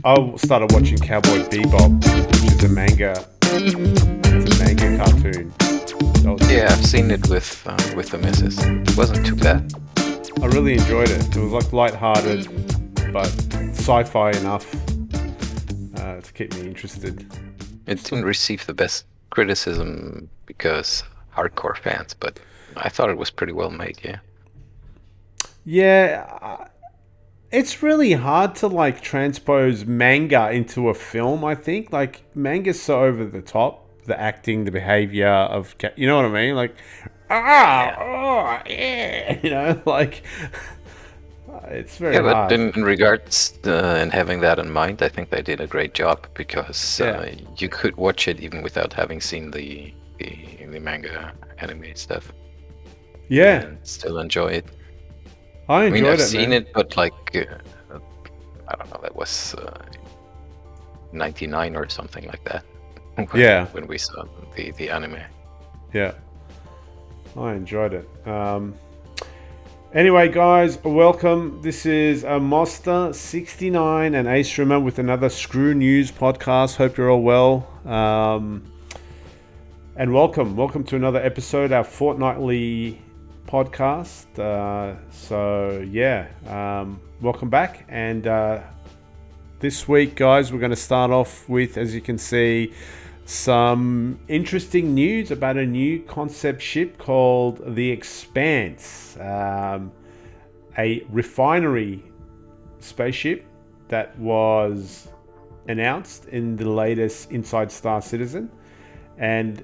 I started watching Cowboy Bebop, which is a manga. It's a manga cartoon. Yeah, I've seen it with the missus. It wasn't too bad. I really enjoyed it. It was like lighthearted, but sci-fi enough to keep me interested. It didn't receive the best criticism because hardcore fans, but I thought it was pretty well made. Yeah. Yeah, it's really hard to like transpose manga into a film. I think like manga's so over the top. The acting, the behavior of, you know what I mean? Like, like it's very Yeah, but hard. in regards and having that in mind, I think they did a great job because you could watch it even without having seen the manga anime stuff. Yeah, And still enjoy it. I I mean, enjoyed I've it, seen man. it, but like I don't know, that was 99 or something like that. Yeah. When we saw the anime. Yeah, I enjoyed it. Anyway, guys, welcome. This is Mozsta69 and Ace with another Skrew News podcast. Hope you're all well. And welcome to another episode, our fortnightly podcast. Welcome back. And this week, guys, we're going to start off with, as you can see, some interesting news about a new concept ship called the Expanse, a refinery spaceship that was announced in the latest Inside Star Citizen. And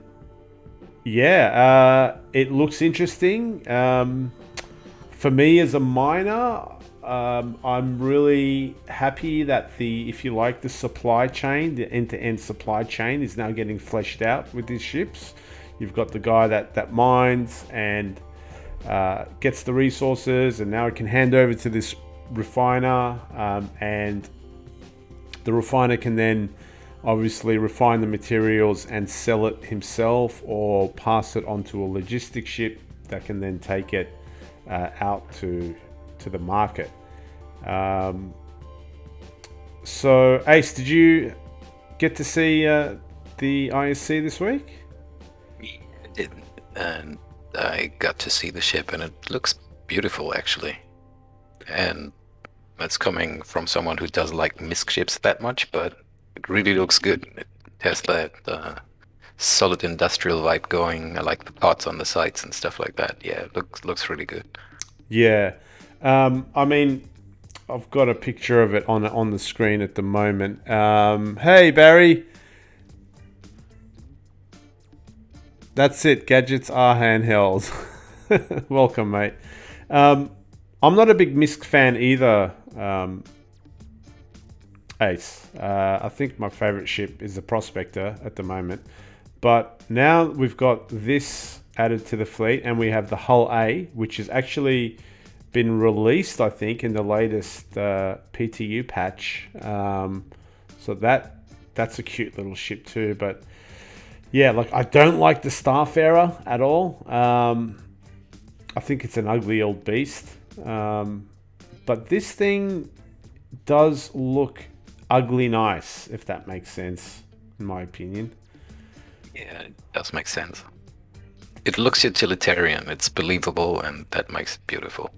it looks interesting. For me as a miner, I'm really happy that if you like, the supply chain, the end-to-end supply chain is now getting fleshed out with these ships. You've got the guy that mines and gets the resources, and now it can hand over to this refiner, and the refiner can then obviously refine the materials and sell it himself or pass it onto a logistic ship that can then take it out to the market. So Ace, did you get to see the ISC this week? I didn't, and I got to see the ship, and it looks beautiful actually. And that's coming from someone who doesn't like Misc ships that much, but it really looks good. It has that solid industrial vibe going. I like the pots on the sides and stuff like that. Yeah, it looks really good. Yeah. I mean, I've got a picture of it on the screen at the moment. Hey, Barry. That's it. Gadgets are handhelds. Welcome, mate. I'm not a big Misc fan either, Ace. I think my favorite ship is the Prospector at the moment. But now we've got this added to the fleet, and we have the Hull A, which has actually been released, I think, in the latest PTU patch. So that's a cute little ship too. But yeah, like, I don't like the Starfarer at all. I think it's an ugly old beast. But this thing does look ugly nice, if that makes sense, in my opinion. Yeah, it does make sense. It looks utilitarian, it's believable, and that makes it beautiful.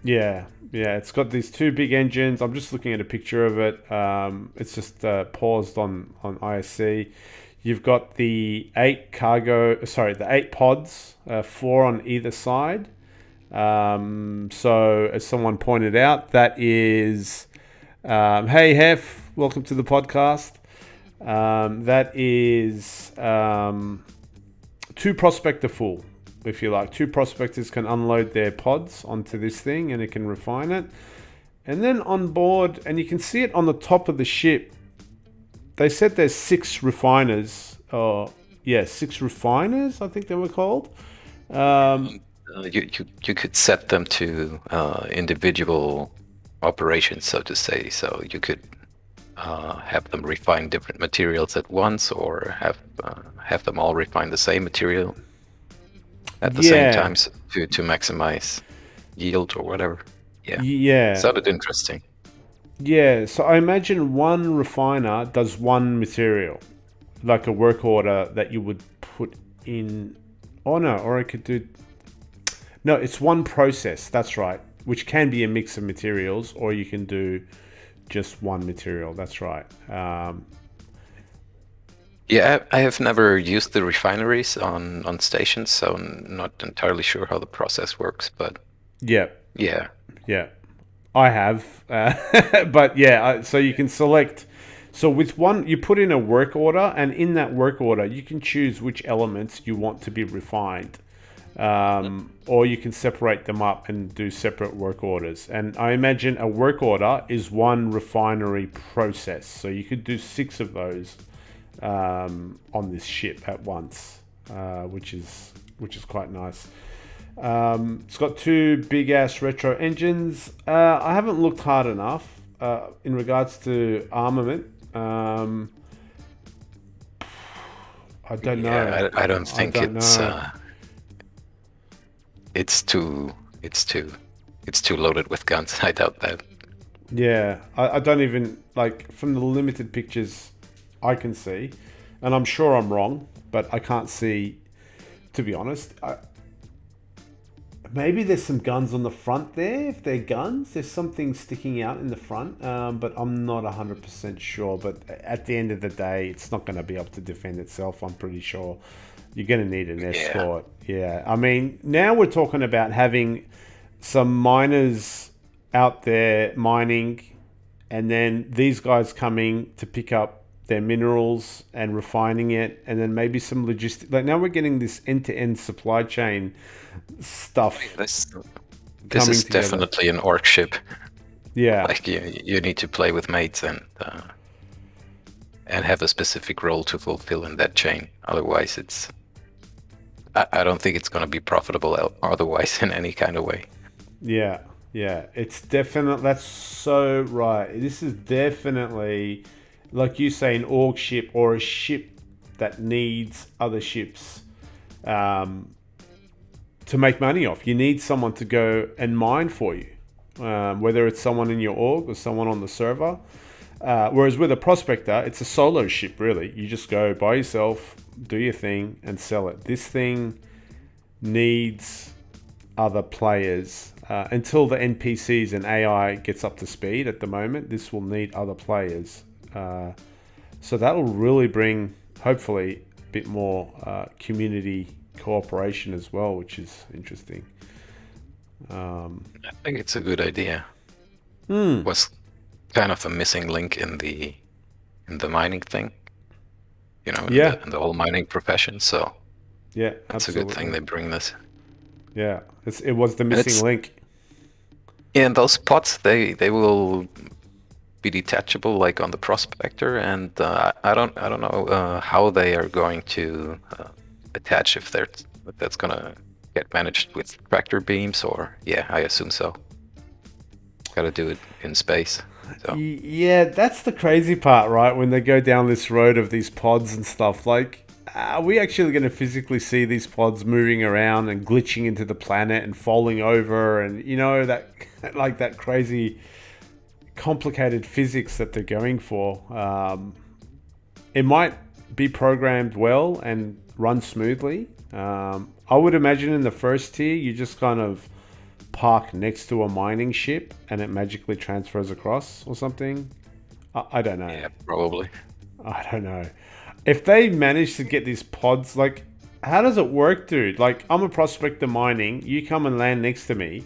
Yeah, it's got these two big engines. I'm just looking at a picture of it. It's just paused on ISC. You've got the 8 pods, 4 on either side. So as someone pointed out, that is, hey Hef, welcome to the podcast. That is 2 Prospector full, if you like. 2 prospectors can unload their pods onto this thing, and it can refine it. And then on board, and you can see it on the top of the ship, they said there's 6 refiners. 6 refiners, I think they were called. You could set them to individual operations, so to say. So you could have them refine different materials at once, or have them all refine the same material at the same time, so to maximize yield or whatever. Yeah. Yeah. Sounded interesting. Yeah, so I imagine one refiner does one material, like a work order that you would put in. Oh no, or I could do. No, it's one process. That's right, which can be a mix of materials, or you can do just one material. That's right. Yeah, I have never used the refineries on stations, so not entirely sure how the process works. But Yeah, yeah, yeah, I have, but yeah. So you can select. So with one, you put in a work order, and in that work order, you can choose which elements you want to be refined. Or you can separate them up and do separate work orders. And I imagine a work order is one refinery process. So you could do 6 of those on this ship at once, which is quite nice. It's got 2 big ass retro engines. I haven't looked hard enough in regards to armament. I don't know. yeah, I don't I think don't know. it's too it's too it's too loaded with guns. I doubt that. Yeah, I don't even like from the limited pictures I can see, and I'm sure I'm wrong, but I can't see. To be honest, maybe there's some guns on the front there. If they're guns, there's something sticking out in the front, but I'm not 100% sure. But at the end of the day, it's not going to be able to defend itself. I'm pretty sure you're going to need an Yeah, escort. Yeah, I mean, now we're talking about having some miners out there mining, and then these guys coming to pick up their minerals and refining it, and then maybe some logistic. Like now we're getting this end-to-end supply chain stuff this coming is together. definitely an orc ship. Yeah, Like you need to play with mates and have a specific role to fulfill in that chain. Otherwise, I don't think it's going to be profitable otherwise in any kind of way. yeah, yeah. It's definitely that's so right. This is definitely, like you say, an org ship or a ship that needs other ships um, to make money off. You need someone to go and mine for you, whether it's someone in your org or someone on the server. Whereas with a prospector, it's a solo ship, really. You just go by yourself, do your thing, and sell it. This thing needs other players. Until the NPCs and AI gets up to speed at the moment, this will need other players. So that'll really bring, hopefully, a bit more community cooperation as well, which is interesting. I think it's a good idea. Was kind of a missing link in the mining thing, Yeah, in the whole mining profession. So yeah, it's a good thing absolutely. they bring this. Yeah, it was the And missing it's link. yeah, and those pots they will be detachable like on the prospector, and I don't know how they are going to attach if that's gonna get managed with tractor beams or yeah, I assume so. Got to do it in space. So Yeah, that's the crazy part, right? When they go down this road of these pods and stuff, like, are we actually going to physically see these pods moving around and glitching into the planet and falling over and, that, like that crazy, complicated physics that they're going for? It might be programmed well and run smoothly. I would imagine in the first tier, you just kind of park next to a mining ship and it magically transfers across or something. I don't know. yeah, probably. I don't know. If they manage to get these pods, like, how does it work, dude? Like, I'm a prospector mining. You come and land next to me.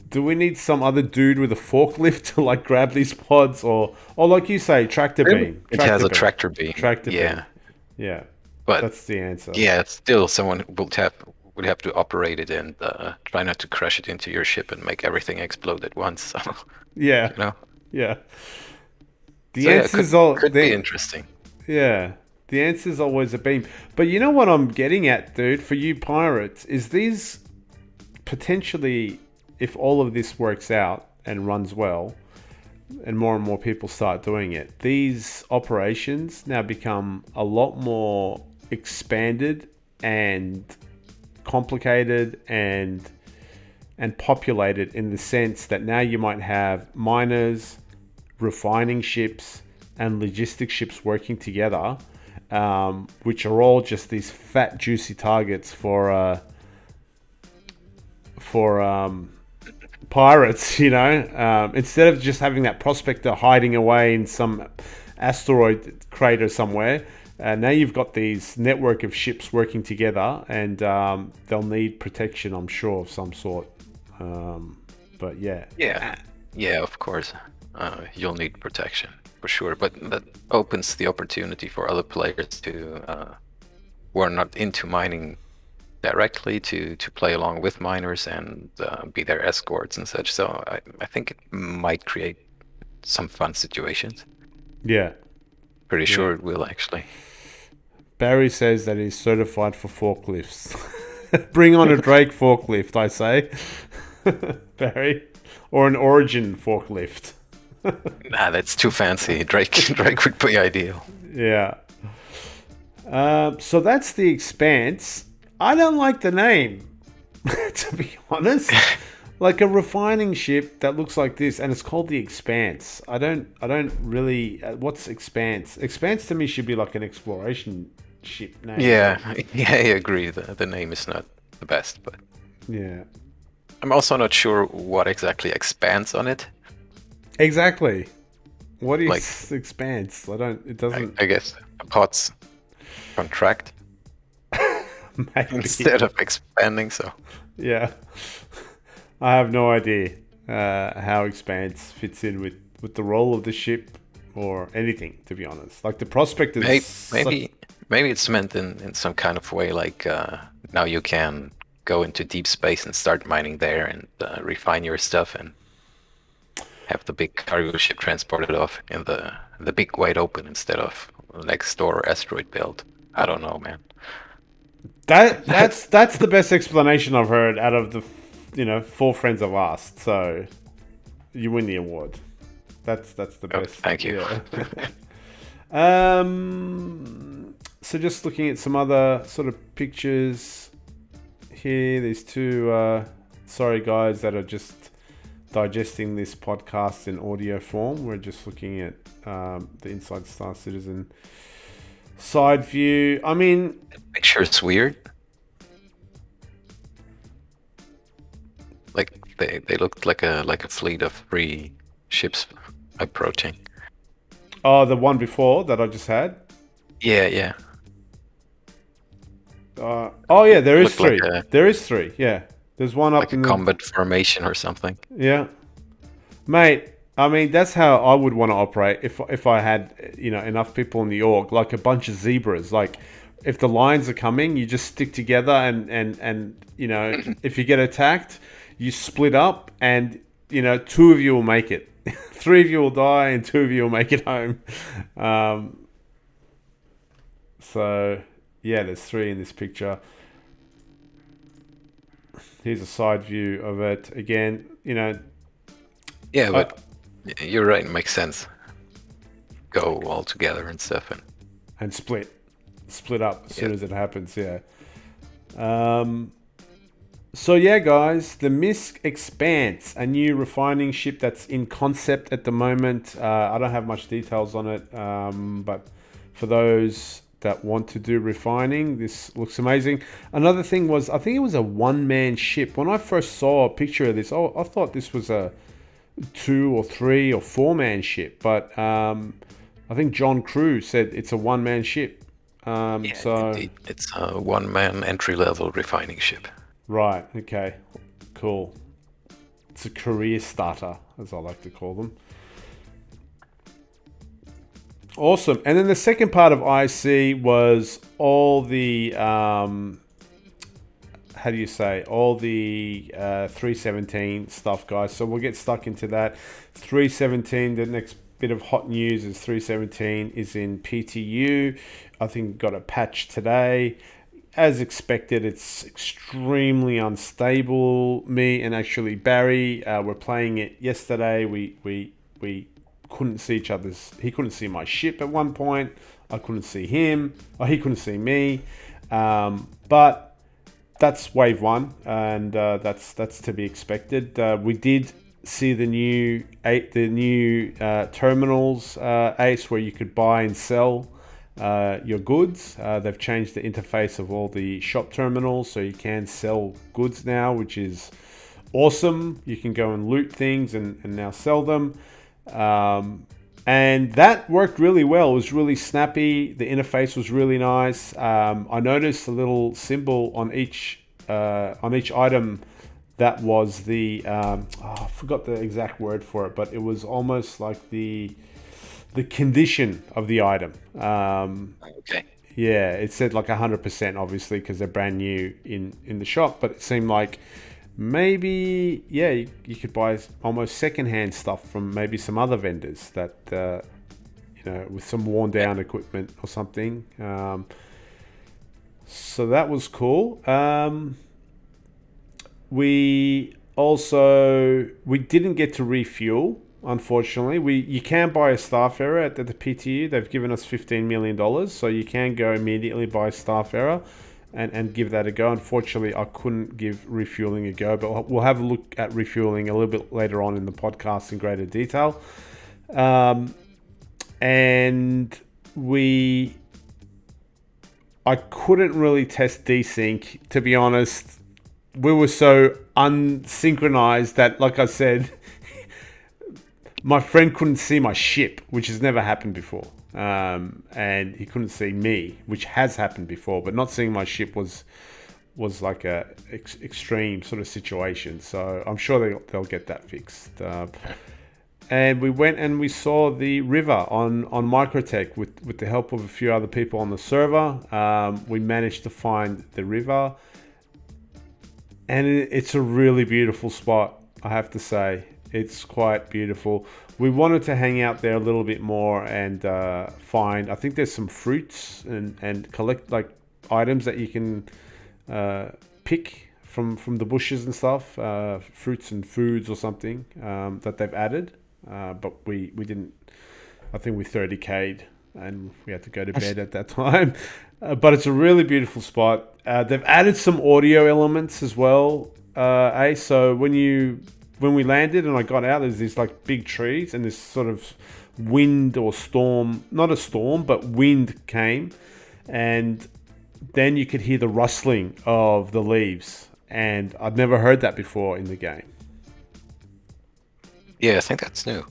Do we need some other dude with a forklift to like grab these pods, or like you say, tractor beam, It has tractor a beam, tractor beam. tractor beam? Yeah, Yeah, but that's the answer. yeah, it's still someone would have to operate it and try not to crash it into your ship and make everything explode at once. So Yeah, you know. yeah. So The yeah, it could answer's all could be the interesting. yeah. The answer's always a beam. But you know what I'm getting at, dude? For you pirates, is these potentially, if all of this works out and runs well, and more people start doing it, these operations now become a lot more expanded and complicated and populated in the sense that now you might have miners, refining ships and logistics ships working together, which are all just these fat, juicy targets for pirates, you know, instead of just having that prospector hiding away in some asteroid crater somewhere. Now you've got these network of ships working together, and they'll need protection, I'm sure, of some sort. But yeah. Yeah, of course. You'll need protection for sure, but that opens the opportunity for other players to who are not into mining directly to play along with miners and be their escorts and such. So I think it might create some fun situations. Yeah. Pretty sure it will, actually. Barry says that he's certified for forklifts. Bring on a Drake forklift, I say. Barry. Or an Origin forklift. Nah, that's too fancy. Drake would be ideal. Yeah. So that's the Expanse. I don't like the name, to be honest. Like a refining ship that looks like this, and it's called the Expanse. I don't really. What's Expanse? Expanse to me should be like an exploration ship name. Yeah, I agree. The name is not the best, but yeah. I'm also not sure what exactly expands on it. Exactly. What is Like, Expanse? I don't. It doesn't. I guess pods contract Maybe. instead of expanding. So Yeah. I have no idea how Expanse fits in with the role of the ship or anything, to be honest. Like the prospect is maybe it's meant in some kind of way, like now you can go into deep space and start mining there and refine your stuff and have the big cargo ship transported off in the big wide open instead of next door asteroid belt. I don't know, man. That's the best explanation I've heard out of the 4 friends I've asked. So you win the award. That's the best. Thank you. Yeah. So just looking at some other sort of pictures here. These two. Sorry guys that are just digesting this podcast in audio form. We're just looking at the Inside Star Citizen side view. I mean, Picture's weird. Like they looked like a fleet of 3 ships approaching. oh, the one before that I just had. Yeah. Oh yeah, there is Looked 3. like There is 3. Yeah, there's one up like a in the combat formation or something. Yeah, mate. I mean, that's how I would want to operate if I had enough people in the org, like a bunch of zebras. Like, if the lions are coming, you just stick together, and if you get attacked, you split up, and 2 of you will make it, 3 of you will die, and 2 of you will make it home. So yeah, there's 3 in this picture. Here's a side view of it again. Yeah, but you're right. It makes sense. Go all together and stuff, and split up as soon as it happens. Yeah. So yeah, guys, the Misc Expanse, a new refining ship that's in concept at the moment. I don't have much details on it, but for those that want to do refining, this looks amazing. Another thing was, I think it was a 1-man ship. When I first saw a picture of this, I thought this was a 2 or 3 or 4-man ship, but I think John Crew said it's a 1-man ship. So indeed. It's a 1-man entry-level refining ship. Right. Okay. Cool. It's a career starter, as I like to call them. Awesome. And then the second part of IC was all the all the 317 stuff, guys. So we'll get stuck into that. 317, the next bit of hot news is 317 is in PTU. I think got a patch today. As expected, it's extremely unstable. Me and actually Barry were playing it yesterday. We couldn't see each other's. He couldn't see my ship at one point. I couldn't see him. He couldn't see me. But that's wave 1, and that's to be expected. We did see the new terminals, Ace, where you could buy and sell your goods. They've changed the interface of all the shop terminals, so you can sell goods now, which is awesome. You can go and loot things and now sell them. And that worked really well. It was really snappy. The interface was really nice. I noticed a little symbol on each item that was the I forgot the exact word for it, but it was almost like the condition of the item. Okay. Yeah, it said like 100%, obviously, because they're brand new in the shop. But it seemed like maybe, yeah, you could buy almost secondhand stuff from maybe some other vendors that, with some worn down equipment or something. So that was cool. We didn't get to refuel, unfortunately. You can buy a staff error at the PTU. They've given us $15 million, so you can go immediately buy a staff error and give that a go. Unfortunately, I couldn't give refueling a go, but we'll have a look at refueling a little bit later on in the podcast in greater detail. And I couldn't really test desync, to be honest. We were so unsynchronized that, like I said, my friend couldn't see my ship, which has never happened before. And he couldn't see me, which has happened before, but not seeing my ship was like a extreme sort of situation. So I'm sure they'll get that fixed. And we went and we saw the river on Microtech with the help of a few other people on the server. We managed to find the river, and it's a really beautiful spot, I have to say. It's quite beautiful. We wanted to hang out there a little bit more and find, I think there's some fruits and collect like items that you can pick from the bushes and stuff, fruits and foods or something that they've added. But we didn't, I think we 30k'd and we had to go to bed at that time. But it's a really beautiful spot. They've added some audio elements as well, Ace. So when we landed and I got out, there's these like big trees and this sort of wind or storm, not a storm, but wind came. And then you could hear the rustling of the leaves. And I'd never heard that before in the game. Yeah, I think that's new.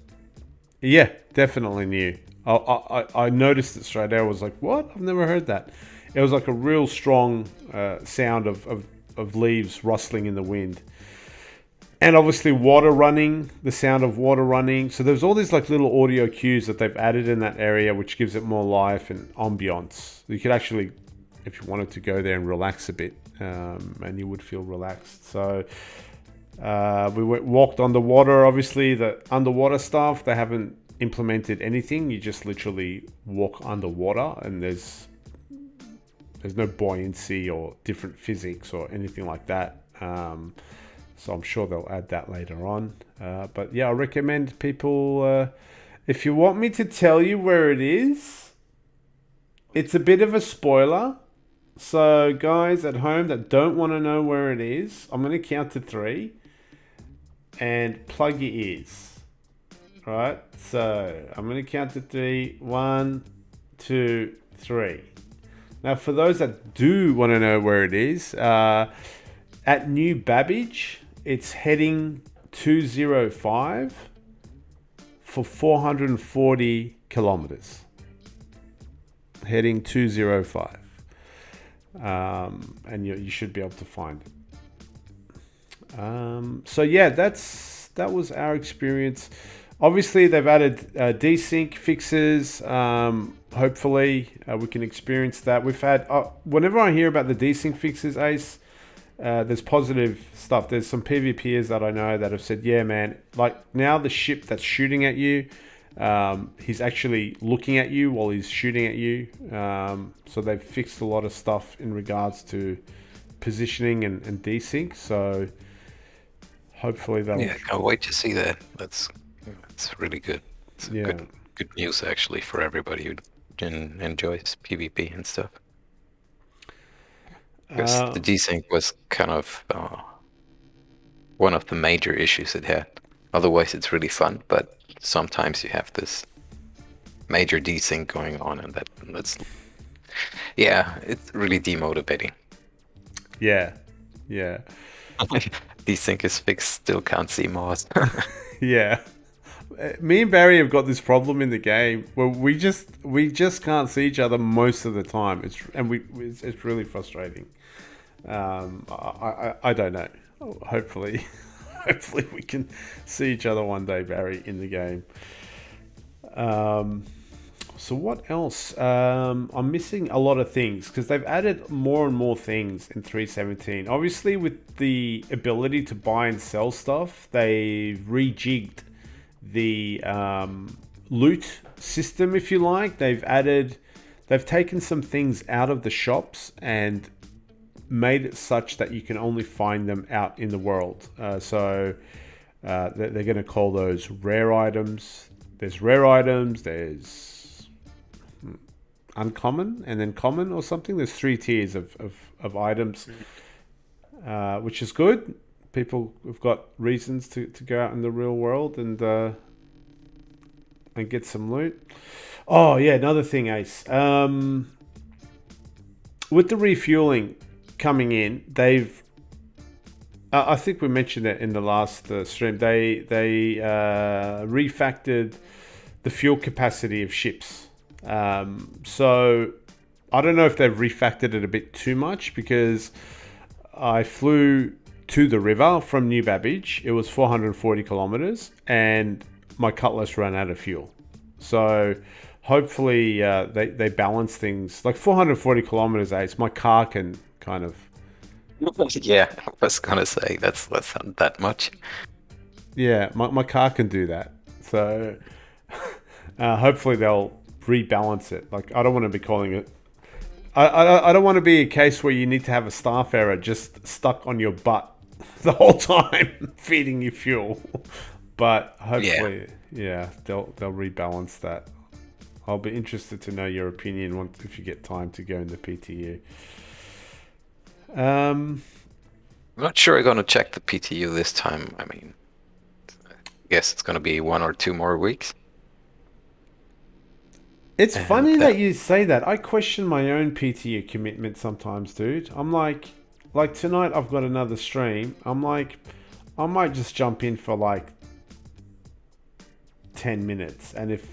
Yeah, definitely new. I noticed it straight away. I was like, what? I've never heard that. It was like a real strong sound of leaves rustling in the wind. And obviously water running, the sound of water running. So there's all these like little audio cues that they've added in that area, which gives it more life and ambience. You could actually, if you wanted to go there and relax a bit, and you would feel relaxed. So we walked underwater. Obviously, the underwater stuff, they haven't implemented anything. You just literally walk underwater, and there's no buoyancy or different physics or anything like that. So I'm sure they'll add that later on. But yeah, I recommend people, if you want me to tell you where it is, it's a bit of a spoiler. So guys at home that don't want to know where it is, I'm going to count to 3 and plug your ears. All right, so I'm going to count to 3. 1, 2, 3. Now, for those that do want to know where it is, at New Babbage, it's heading 205 for 440 kilometers. Heading 205. And you should be able to find it. So yeah, that was our experience. Obviously, they've added Dsync Fixes. Hopefully, we can experience that. We've had, whenever I hear about the Dsync Fixes, Ace, there's positive stuff. There's some PvPers that I know that have said, yeah, man, like now the ship that's shooting at you, he's actually looking at you while he's shooting at you. So they've fixed a lot of stuff in regards to positioning and desync. So hopefully they'll... Yeah, can't wait to see that. That's really good. It's good news actually for everybody who enjoys PvP and stuff. Because the desync was kind of one of the major issues it had. Otherwise, it's really fun. But sometimes you have this major desync going on, and that's yeah, it's really demotivating. Yeah, yeah, Desync is fixed, still can't see Mars. yeah. Me and Barry have got this problem in the game where we just can't see each other most of the time. It's really frustrating. I don't know. Hopefully, hopefully we can see each other one day, Barry, in the game. So what else? I'm missing a lot of things because they've added more and more things in 3.17. Obviously, with the ability to buy and sell stuff, they've rejigged the loot system, if you like. They've taken some things out of the shops and made it such that you can only find them out in the world. So they're going to call those rare items. There's rare items, there's uncommon, and then common or something. There's 3 tiers of items, which is good. People have got reasons to go out in the real world and get some loot. Oh yeah, another thing, Ace. With the refueling coming in, they've I think we mentioned it in the last stream. They refactored the fuel capacity of ships. So I don't know if they've refactored it a bit too much, because I flew to the river from New Babbage. It was 440 kilometers and my Cutlass ran out of fuel. So hopefully they balance things. Like 440 kilometers, Ace, my car can kind of... Yeah, I was gonna say that's not that much. Yeah, my car can do that. So hopefully they'll rebalance it. Like, I don't want to be calling it... I don't want to be a case where you need to have a staff error just stuck on your butt the whole time feeding you fuel. But hopefully, yeah, they'll rebalance that. I'll be interested to know your opinion once, if you get time to go in the PTU. I'm not sure I'm gonna check the PTU this time. I mean, I guess it's gonna be 1 or 2 more weeks. It's funny that you say that. I question my own PTU commitment sometimes, dude. I'm like tonight I've got another stream. I'm like, I might just jump in for like 10 minutes, and if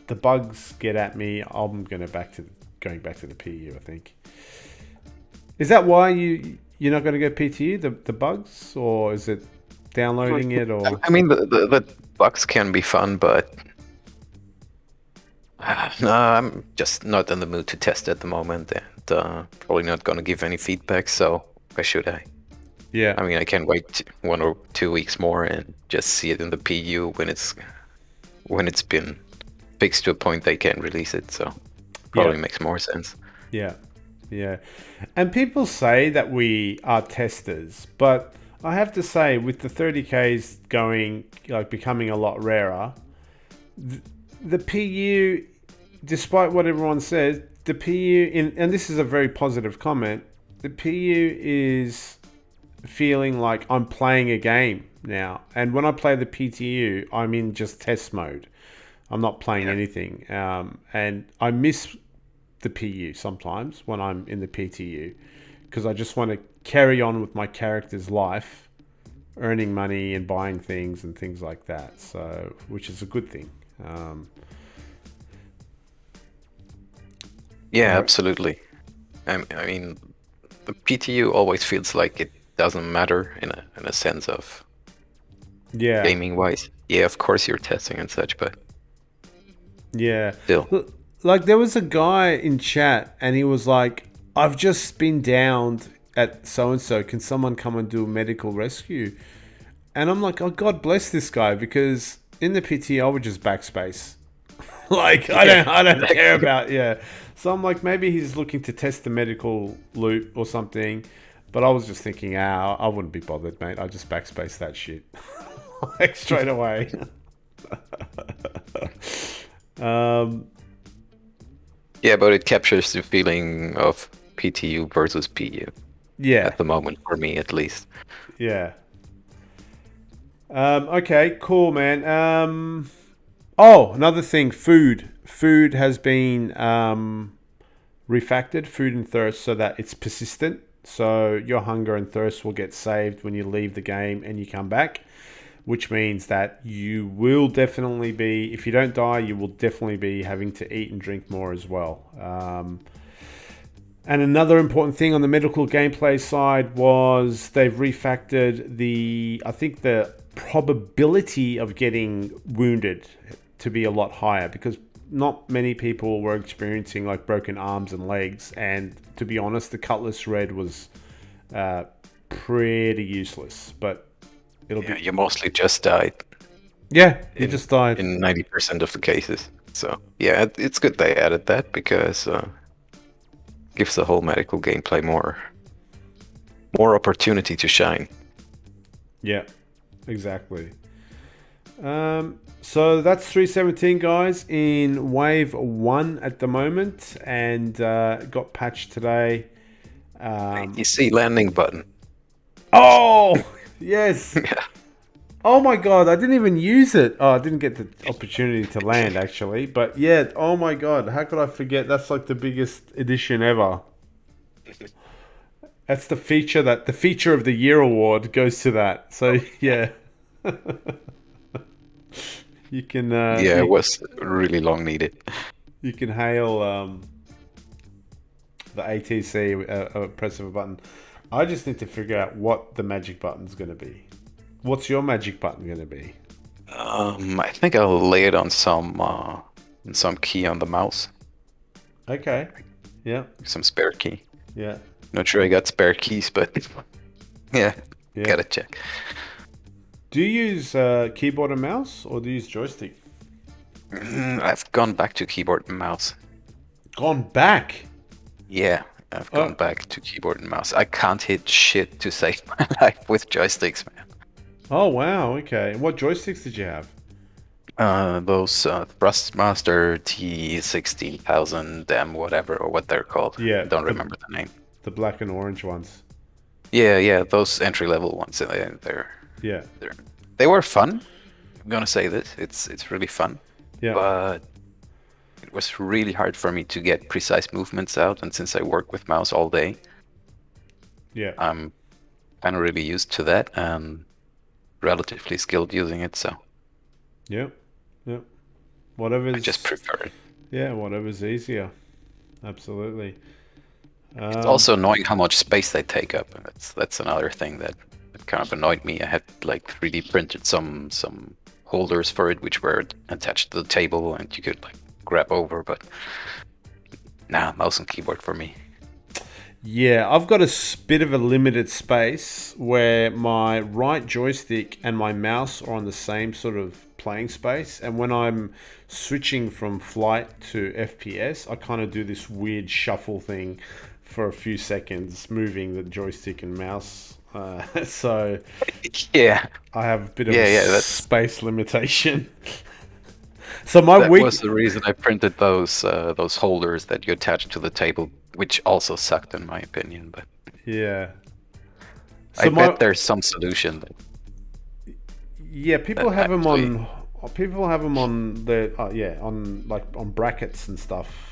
the bugs get at me, I'm going back to the PTU, I think. Is that why you're not going to go PTU, the bugs, or is it downloading it? Or I mean, the bugs can be fun, but no, I'm just not in the mood to test at the moment, and probably not going to give any feedback. So why should I? Yeah, I mean, I can wait 1 or 2 weeks more and just see it in the PU when it's been fixed to a point they can release it. So probably makes more sense. Yeah. Yeah. And people say that we are testers, but I have to say, with the 30Ks going, like, becoming a lot rarer, the PU, despite what everyone says, the PU, and this is a very positive comment, the PU is feeling like I'm playing a game now. And when I play the PTU, I'm in just test mode. I'm not playing anything. And I miss the PU sometimes when I'm in the PTU, because I just want to carry on with my character's life, earning money and buying things and things like that. So, which is a good thing. Yeah, absolutely. I mean, the PTU always feels like it doesn't matter in a sense of gaming wise. Yeah, of course you're testing and such, but still. Like, there was a guy in chat and he was like, I've just been downed at so-and-so. Can someone come and do a medical rescue? And I'm like, oh, God bless this guy, because in the PT, I would just backspace. Like, I don't care about, So I'm like, maybe he's looking to test the medical loot or something. But I was just thinking, I wouldn't be bothered, mate. I just backspace that shit. Like, straight away. Yeah, but it captures the feeling of PTU versus PU. Yeah. At the moment, for me at least. Yeah. Okay, cool, man. Oh, another thing, food. Food has been refactored, food and thirst, so that it's persistent. So your hunger and thirst will get saved when you leave the game and you come back, which means that you will definitely be, if you don't die, you will definitely be having to eat and drink more as well. And another important thing on the medical gameplay side was they've refactored I think the probability of getting wounded to be a lot higher, because not many people were experiencing like broken arms and legs. And to be honest, the Cutlass Red was pretty useless, but You mostly just died. Yeah, you just died. In 90% of the cases. So, yeah, it's good they added that because gives the whole medical gameplay more opportunity to shine. Yeah, exactly. So that's 317, guys, in wave 1 at the moment, and got patched today. You see landing button. Oh, yes. Yeah. Oh my god, I didn't even use it. Oh, I didn't get the opportunity to land, actually. But yeah, oh my god, how could I forget? That's like the biggest addition ever. That's the feature of the year award goes to that. So yeah. You can Yeah, it was really long needed. you can hail the ATC a press of a button. I just need to figure out what the magic button's going to be. What's your magic button going to be? I think I'll lay it on some key on the mouse. Okay. Yeah. Some spare key. Yeah. Not sure I got spare keys, but yeah, gotta check. Do you use keyboard and mouse, or do you use joystick? I've gone back to keyboard and mouse. Gone back? Yeah, I've gone back to keyboard and mouse. I can't hit shit to save my life with joysticks, man. Oh, wow. Okay. What joysticks did you have? Those Thrustmaster T16000 whatever, or what they're called. Yeah. Don't remember the name. The black and orange ones. Yeah, those entry-level ones. They were fun. I'm gonna say this. It's really fun. Yeah. But it was really hard for me to get precise movements out, and since I work with mouse all day, I'm kind of really used to that and relatively skilled using it. So Yep. I just prefer it. Yeah, whatever's easier. Absolutely. It's also annoying how much space they take up. That's another thing that kind of annoyed me. I had like 3D printed some holders for it, which were attached to the table, and you could like grab over. But mouse and keyboard for me. Yeah, I've got a bit of a limited space where my right joystick and my mouse are on the same sort of playing space, and when I'm switching from flight to FPS, I kind of do this weird shuffle thing for a few seconds, moving the joystick and mouse. So yeah, I have a bit of a space limitation. So that was the reason I printed those holders that you attach to the table, which also sucked in my opinion. But yeah, so I bet there's some solution. Yeah, people have them on. People have them on the on brackets and stuff.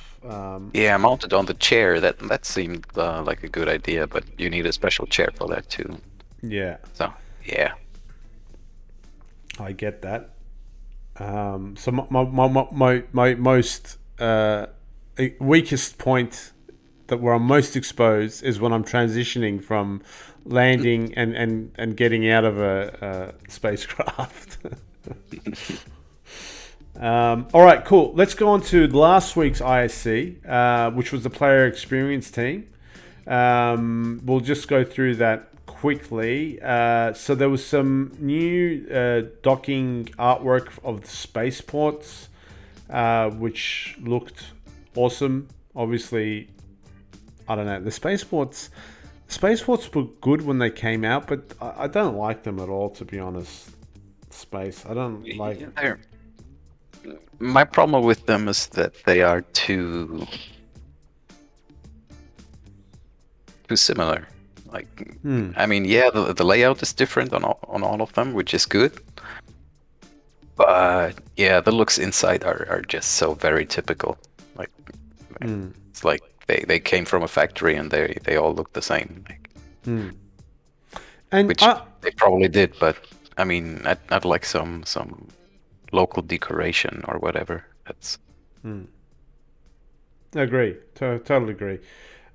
Yeah, mounted on the chair. That seemed like a good idea, but you need a special chair for that too. Yeah. So yeah, I get that. So my most weakest point where I'm most exposed is when I'm transitioning from landing and getting out of a spacecraft. All right, cool. Let's go on to last week's ISC, which was the player experience team. We'll just go through that quickly. So there was some new docking artwork of the spaceports, which looked awesome. Obviously, I don't know. The spaceports were good when they came out, but I don't like them at all, to be honest. I don't like. My problem with them is that they are too similar. Like, Hmm. I mean, yeah, the layout is different on all of them, which is good. But yeah, the looks inside are just so very typical. Like, Hmm. it's like they came from a factory and they all look the same. Like, Hmm. And which they probably did, but I mean, I'd like some local decoration or whatever. That's agree. Totally agree.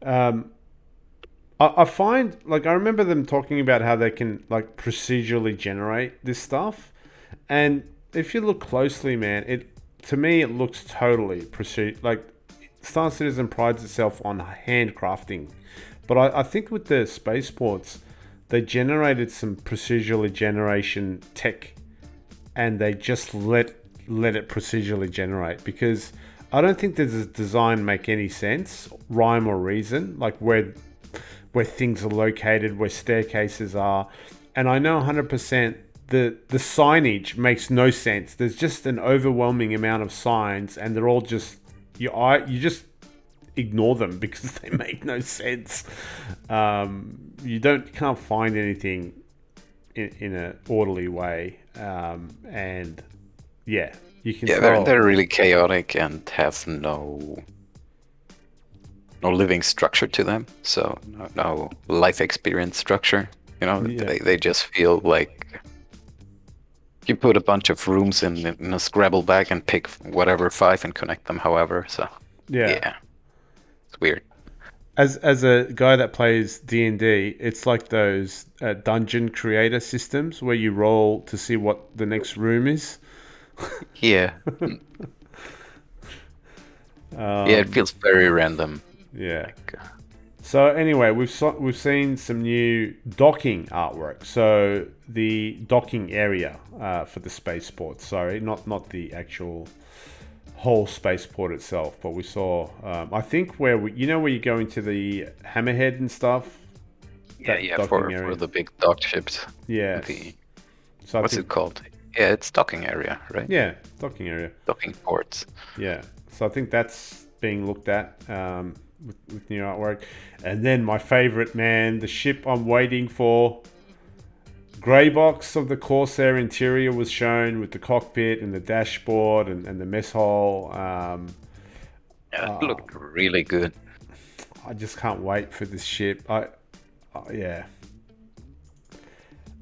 Um, I find like I remember them talking about how they can like procedurally generate this stuff, and if you look closely, man, it to me it looks totally like Star Citizen prides itself on handcrafting, but I think with the spaceports, they generated some procedurally generation tech, and they just let it procedurally generate because I don't think does the design make any sense, rhyme or reason, like where things are located, where staircases are. And I know 100% the signage makes no sense. There's just an overwhelming amount of signs, and they're all just you just ignore them because they make no sense. Can't find anything in an orderly way, and yeah, you can yeah, tell. they're really chaotic and have no living structure to them. So no life experience structure. You know, Yeah, they just feel like you put a bunch of rooms in a Scrabble bag and pick whatever five and connect them however. So yeah. yeah, it's weird. As a guy that plays D&D, it's like those dungeon creator systems where you roll to see what the next room is. Yeah. Yeah, it feels very random. Yeah. Like, So anyway, we've seen some new docking artwork. So the docking area for the spaceport. Sorry, not the actual whole spaceport itself, but we saw. I think where where you go into the hammerhead and stuff. yeah, That yeah, docking for area. the big dock ships. The Yes. So I what's think it called? Yeah, it's docking area, right? yeah, docking area. Docking ports. Yeah. So I think that's being looked at with new artwork. And then my favorite, man, the ship I'm waiting for. Grey box of the Corsair interior was shown with the cockpit and the dashboard and the mess hall. Yeah, it looked really good. I just can't wait for this ship. Yeah.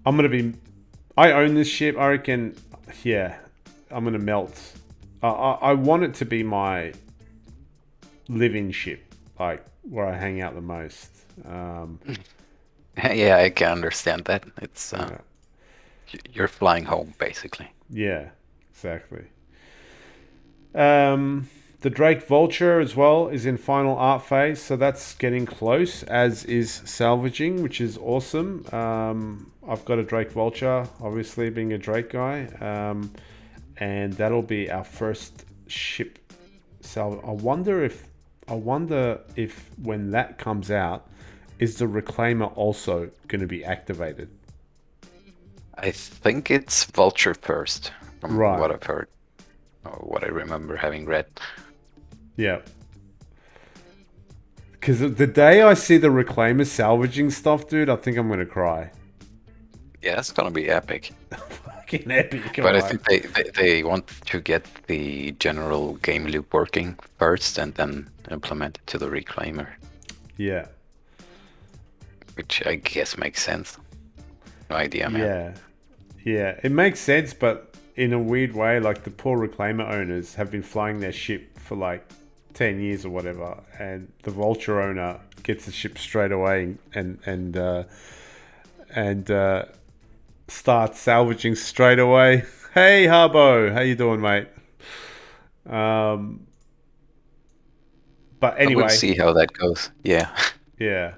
I'm gonna be. I own this ship. I reckon. Yeah, I'm gonna melt. I want it to be my living ship, like where I hang out the most. Yeah, I can understand that. It's Yeah, you're flying home basically. yeah, exactly. The Drake Vulture as well is in final art phase, so that's getting close. As is salvaging, which is awesome. I've got a Drake Vulture, obviously being a Drake guy, and that'll be our first ship salvage. I wonder if when that comes out, is the Reclaimer also going to be activated? I think it's Vulture first, from Right. what I've heard, or what I remember having read. Yeah. Because the day I see the Reclaimer salvaging stuff, dude, I think I'm going to cry. Yeah, it's gonna be epic. Fucking epic, But I right? think they want to get the general game loop working first and then implement it to the Reclaimer, Yeah. which I guess makes sense. No idea, man. Yeah. Yeah. It makes sense, but in a weird way, like the poor Reclaimer owners have been flying their ship for like 10 years or whatever, and the Vulture owner gets the ship straight away and starts salvaging straight away. Hey, Harbo, how you doing, mate? Um, but But we'll anyway, see how that goes. Yeah. yeah.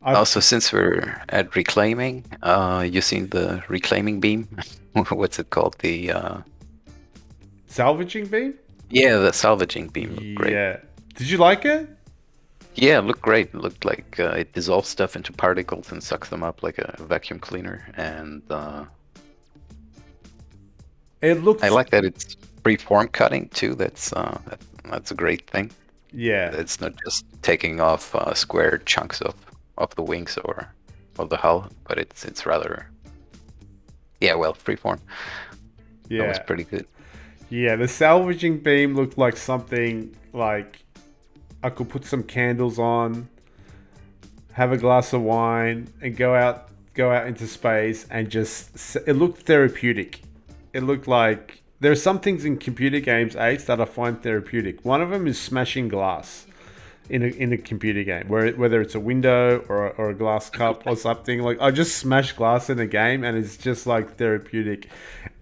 Also, since we're at reclaiming, you seen the reclaiming beam? What's it called? The Salvaging beam? yeah, the salvaging beam looked great. Yeah. Did you like it? Yeah, it looked great. It looked like it dissolves stuff into particles and sucks them up like a vacuum cleaner. And It I looks. like that it's free-form cutting too. That's a great thing. Yeah. It's not just taking off square chunks of of the wings or of the hull, but it's rather, yeah, well, freeform. That was Yeah. pretty good. Yeah, the salvaging beam looked like something like I could put some candles on, have a glass of wine, and go out into space and just. It looked therapeutic. It looked like there are some things in computer games, Ace, that I find therapeutic. One of them is smashing glass in a computer game, whether it's a window or a glass cup or something. Like I just smash glass in a game, and it's just like therapeutic.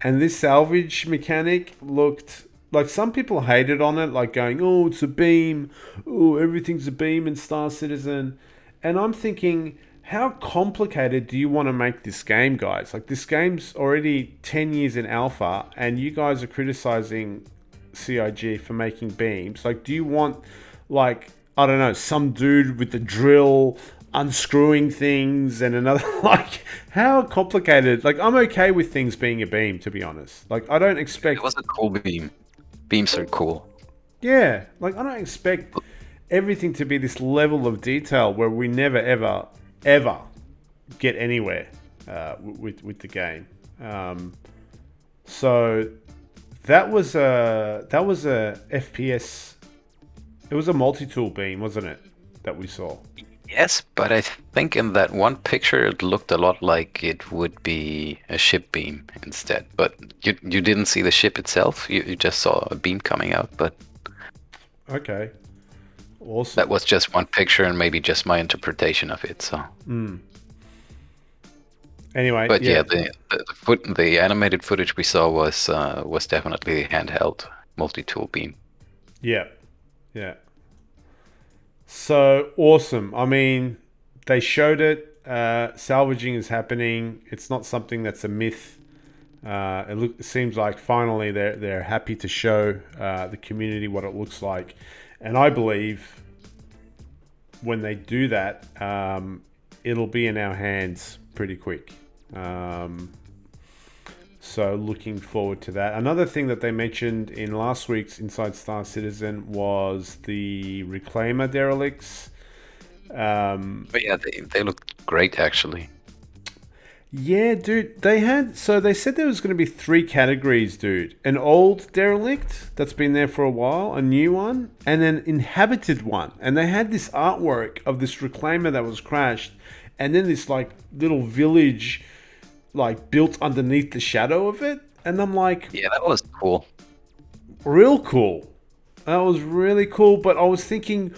And this salvage mechanic looked like some people hated on it, like going, "Oh, it's a beam. Oh, everything's a beam in Star Citizen." And I'm thinking, how complicated do you want to make this game, guys? Like this game's already 10 years in alpha, and you guys are criticizing CIG for making beams. Like, do you want, like, I don't know, some dude with the drill unscrewing things and another, like, how complicated? Like, I'm okay with things being a beam, to be honest. Like, I don't It expect, was a cool beam. Beams are cool. yeah, like, I don't expect everything to be this level of detail where we never, ever, ever get anywhere with the game. So that was a FPS. It was a multi-tool beam, wasn't it? That we saw. Yes, but I think in that one picture it looked a lot like it would be a ship beam instead. But you didn't see the ship itself. You just saw a beam coming out. But Okay, awesome. that was just one picture and maybe just my interpretation of it. So. Anyway, But yeah, the animated footage we saw was definitely handheld multi-tool beam. yeah, yeah. So awesome. I mean, they showed it. Salvaging is happening. It's not something that's a myth. It seems like finally they're happy to show the community what it looks like, and I believe when they do that, it'll be in our hands pretty quick. So looking forward to that. Another thing that they mentioned in last week's Inside Star Citizen was the Reclaimer Derelicts. But yeah, they looked great actually. Yeah, dude. They said there was going to be 3 categories, dude. An old derelict that's been there for a while, a new one, and an inhabited one. And they had this artwork of this reclaimer that was crashed, and then this like little village like built underneath the shadow of it. And I'm like, Yeah, that was cool. real cool. That was really cool, but I was thinking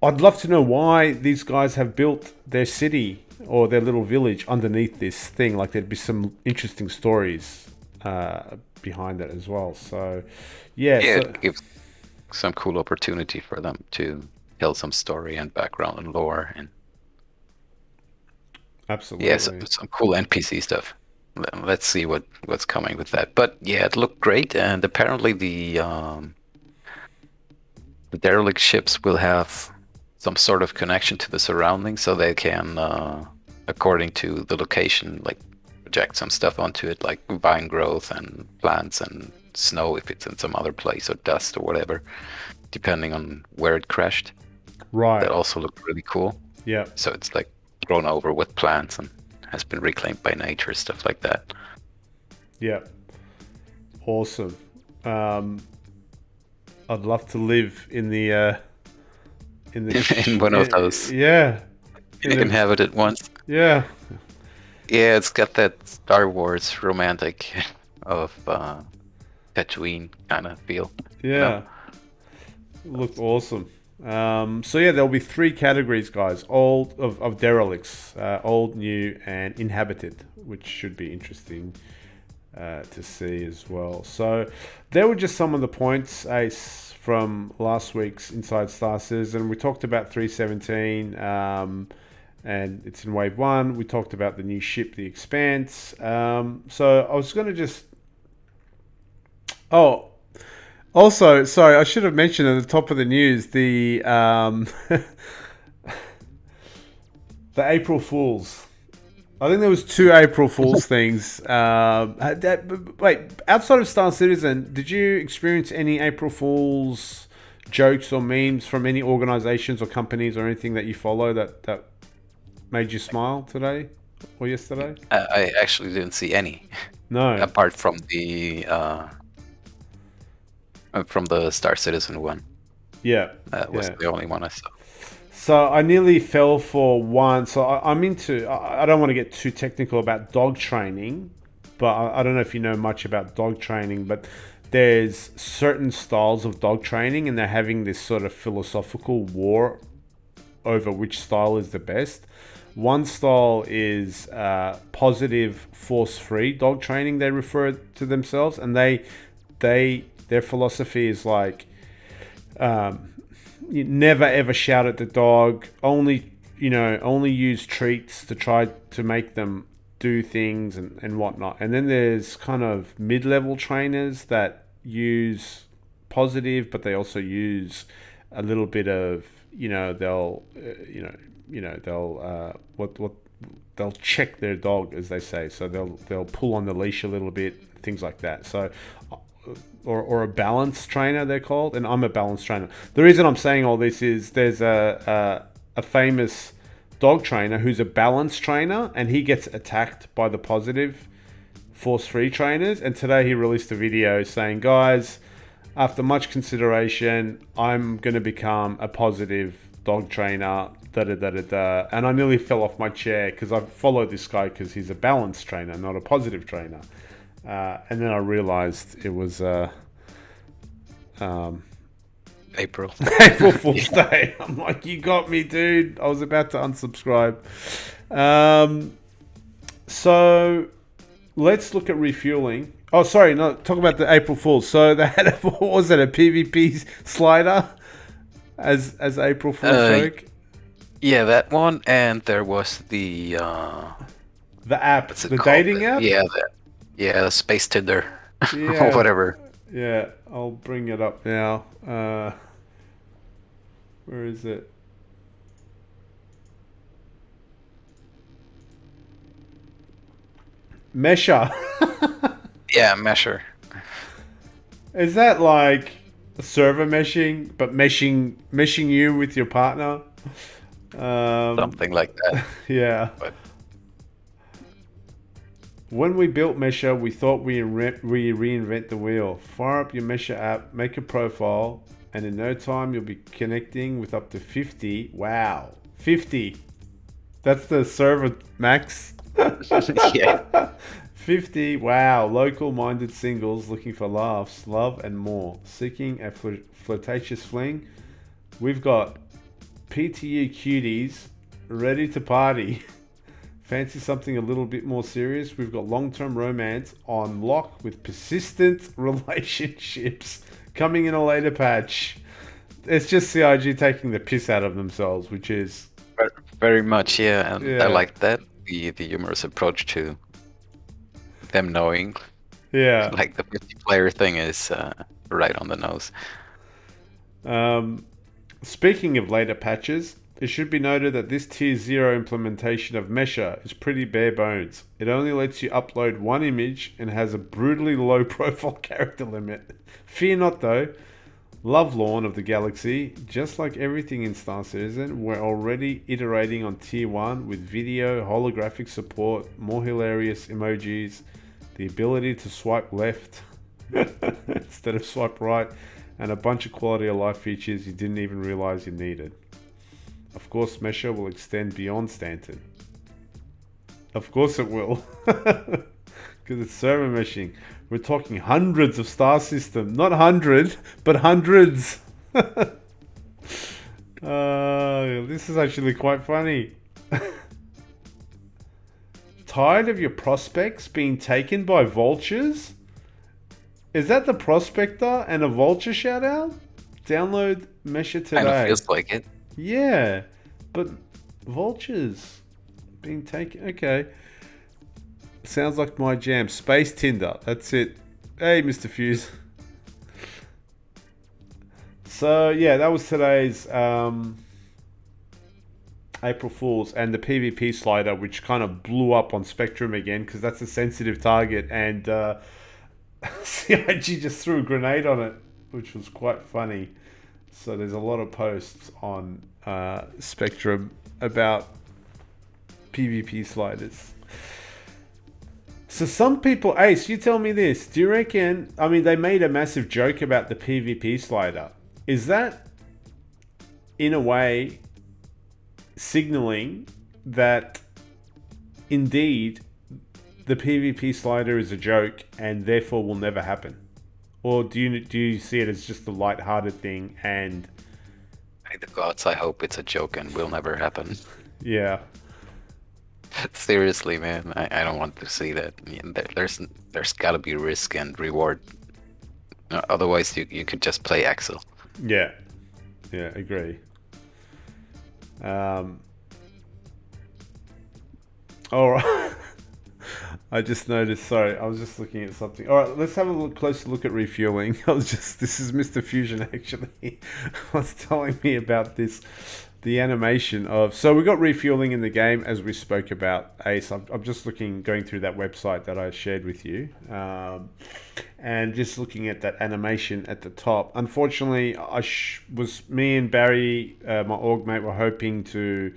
I'd love to know why these guys have built their city or their little village underneath this thing. Like there'd be some interesting stories behind it as well. So, yeah. It gives some cool opportunity for them to tell some story and background and lore and Absolutely. yeah, some cool NPC stuff. Let's see what's coming with that. But yeah, it looked great, and apparently the derelict ships will have some sort of connection to the surroundings, so they can, according to the location, like project some stuff onto it, like vine growth and plants and snow if it's in some other place, or dust or whatever, depending on where it crashed. Right. That also looked really cool. Yeah. So it's like thrown over with plants and has been reclaimed by nature, stuff like that. Yeah. Awesome. I'd love to live in the in one of those. Yeah. Inhabited ones. Yeah. Yeah, it's got that Star Wars romantic of Tatooine kind of feel. Yeah. Looked awesome. So yeah, there'll be 3 categories, guys. Old of derelicts, old, new, and inhabited, which should be interesting to see as well. So there were just some of the points, Ace, from last week's Inside Star Citizen. We talked about 317, and it's in Wave 1. We talked about the new ship, the Expanse. So I was going to just... Oh, also, sorry, I should have mentioned at the top of the news the the April Fools. I think there was 2 April Fools things. Wait, outside of Star Citizen, did you experience any April Fools jokes or memes from any organizations or companies or anything that you follow that made you smile today or yesterday? I actually didn't see any, No. apart from the Star Citizen one. Yeah. That was Yeah. the only one I saw. So I nearly fell for one. So I'm into. I don't want to get too technical about dog training, but I don't know if you know much about dog training. But there's certain styles of dog training, and they're having this sort of philosophical war over which style is the best. One style is positive, force-free dog training. They refer to themselves, and their philosophy is like. You never ever shout at the dog. Only use treats to try to make them do things and whatnot. And then there's kind of mid-level trainers that use positive, but they also use a little bit of they'll they'll check their dog, as they say. So they'll pull on the leash a little bit, things like that. So or a balance trainer, they're called, and I'm a balance trainer. The reason I'm saying all this is there's a famous dog trainer who's a balance trainer, and he gets attacked by the positive force-free trainers. And today he released a video saying, guys, after much consideration, I'm going to become a positive dog trainer, da-da-da-da-da. And I nearly fell off my chair because I followed this guy because he's a balance trainer, not a positive trainer. And then I realized it was April. April Fool's Day. I'm like, you got me, dude. I was about to unsubscribe. So let's look at refueling. Oh, sorry, no, talk about the April Fool's. So they had what was it, a PvP slider as April Fool's joke? Yeah, that one, and there was the app, what's it the called? dating app. Yeah, Space Tinder, Yeah. or whatever. Yeah, I'll bring it up now. Where is it? Mesher. Yeah, Mesher. Is that like server meshing, but meshing you with your partner? Something like that. Yeah. But When we built Mesher, we thought we reinvent the wheel. Fire up your Mesher app, make a profile, and in no time you'll be connecting with up to 50. Wow, 50. That's the server max. yeah. 50. Wow, local-minded singles looking for laughs, love, and more. Seeking a flirtatious fling. We've got PTU cuties ready to party. Fancy something a little bit more serious? We've got long-term romance on lock with persistent relationships coming in a later patch. It's just CIG taking the piss out of themselves, which is... Very much, yeah. And Yeah. I like that. The humorous approach to them knowing. Yeah. Like the 50-player thing is right on the nose. Speaking of later patches, it should be noted that this Tier 0 implementation of Mesher is pretty bare bones. It only lets you upload one image and has a brutally low profile character limit. Fear not though. Lovelorn of the galaxy, just like everything in Star Citizen, we're already iterating on Tier 1 with video, holographic support, more hilarious emojis, the ability to swipe left instead of swipe right, and a bunch of quality of life features you didn't even realize you needed. Of course, Mesher will extend beyond Stanton. Of course it will. Because it's server meshing. We're talking hundreds of star system. Not 100, but hundreds. This is actually quite funny. Tired of your prospects being taken by vultures? Is that the prospector and a vulture shout out? Download Mesher today. Kind of feels like it. Yeah, but vultures being taken. Okay. Sounds like my jam. Space Tinder. That's it. Hey, Mr. Fuse. So, yeah, that was today's April Fool's and the PvP slider, which kind of blew up on Spectrum again because that's a sensitive target. And CIG just threw a grenade on it, which was quite funny. So there's a lot of posts on Spectrum about PvP sliders. So some people, Ace, you tell me this. Do you reckon, I mean, they made a massive joke about the PvP slider. Is that, in a way, signaling that indeed the PvP slider is a joke and therefore will never happen? Or do you see it as just a light-hearted thing and... By the gods, I hope it's a joke and will never happen. Yeah. Seriously, man, I don't want to see that. There's got to be risk and reward. Otherwise, you could just play Axel. Yeah. Yeah, agree. All right. I just noticed, sorry, I was just looking at something. All right, let's have a closer look at refueling. This is Mr. Fusion actually was telling me about this, the animation of, so we got refueling in the game as we spoke about, Ace. I'm just going through that website that I shared with you, and just looking at that animation at the top. Unfortunately, me and Barry, my org mate, were hoping to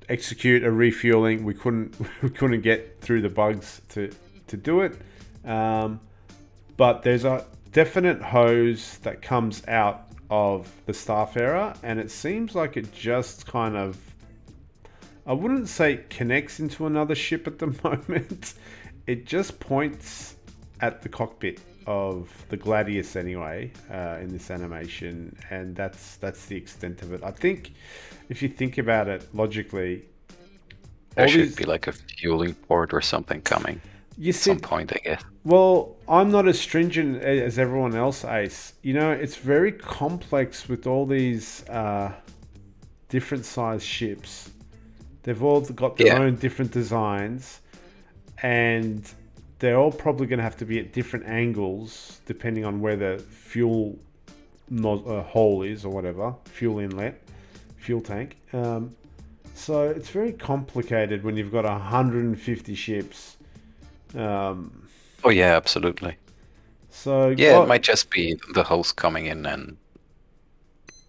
execute a refueling. We couldn't get through the bugs to do it, but there's a definite hose that comes out of the Starfarer, and it seems like it just kind of, I wouldn't say it connects into another ship at the moment. It just points at the cockpit of the Gladius anyway, in this animation, and that's the extent of it. I think if you think about it logically, there should be like a fueling port or something coming at some point, I guess. Well, I'm not as stringent as everyone else, Ace. You know, it's very complex with all these different size ships. They've all got their own different designs, and they're all probably going to have to be at different angles depending on where the fuel hole is or whatever, fuel inlet, fuel tank. So it's very complicated when you've got 150 ships. Oh yeah, absolutely. So yeah, it might just be the host coming in and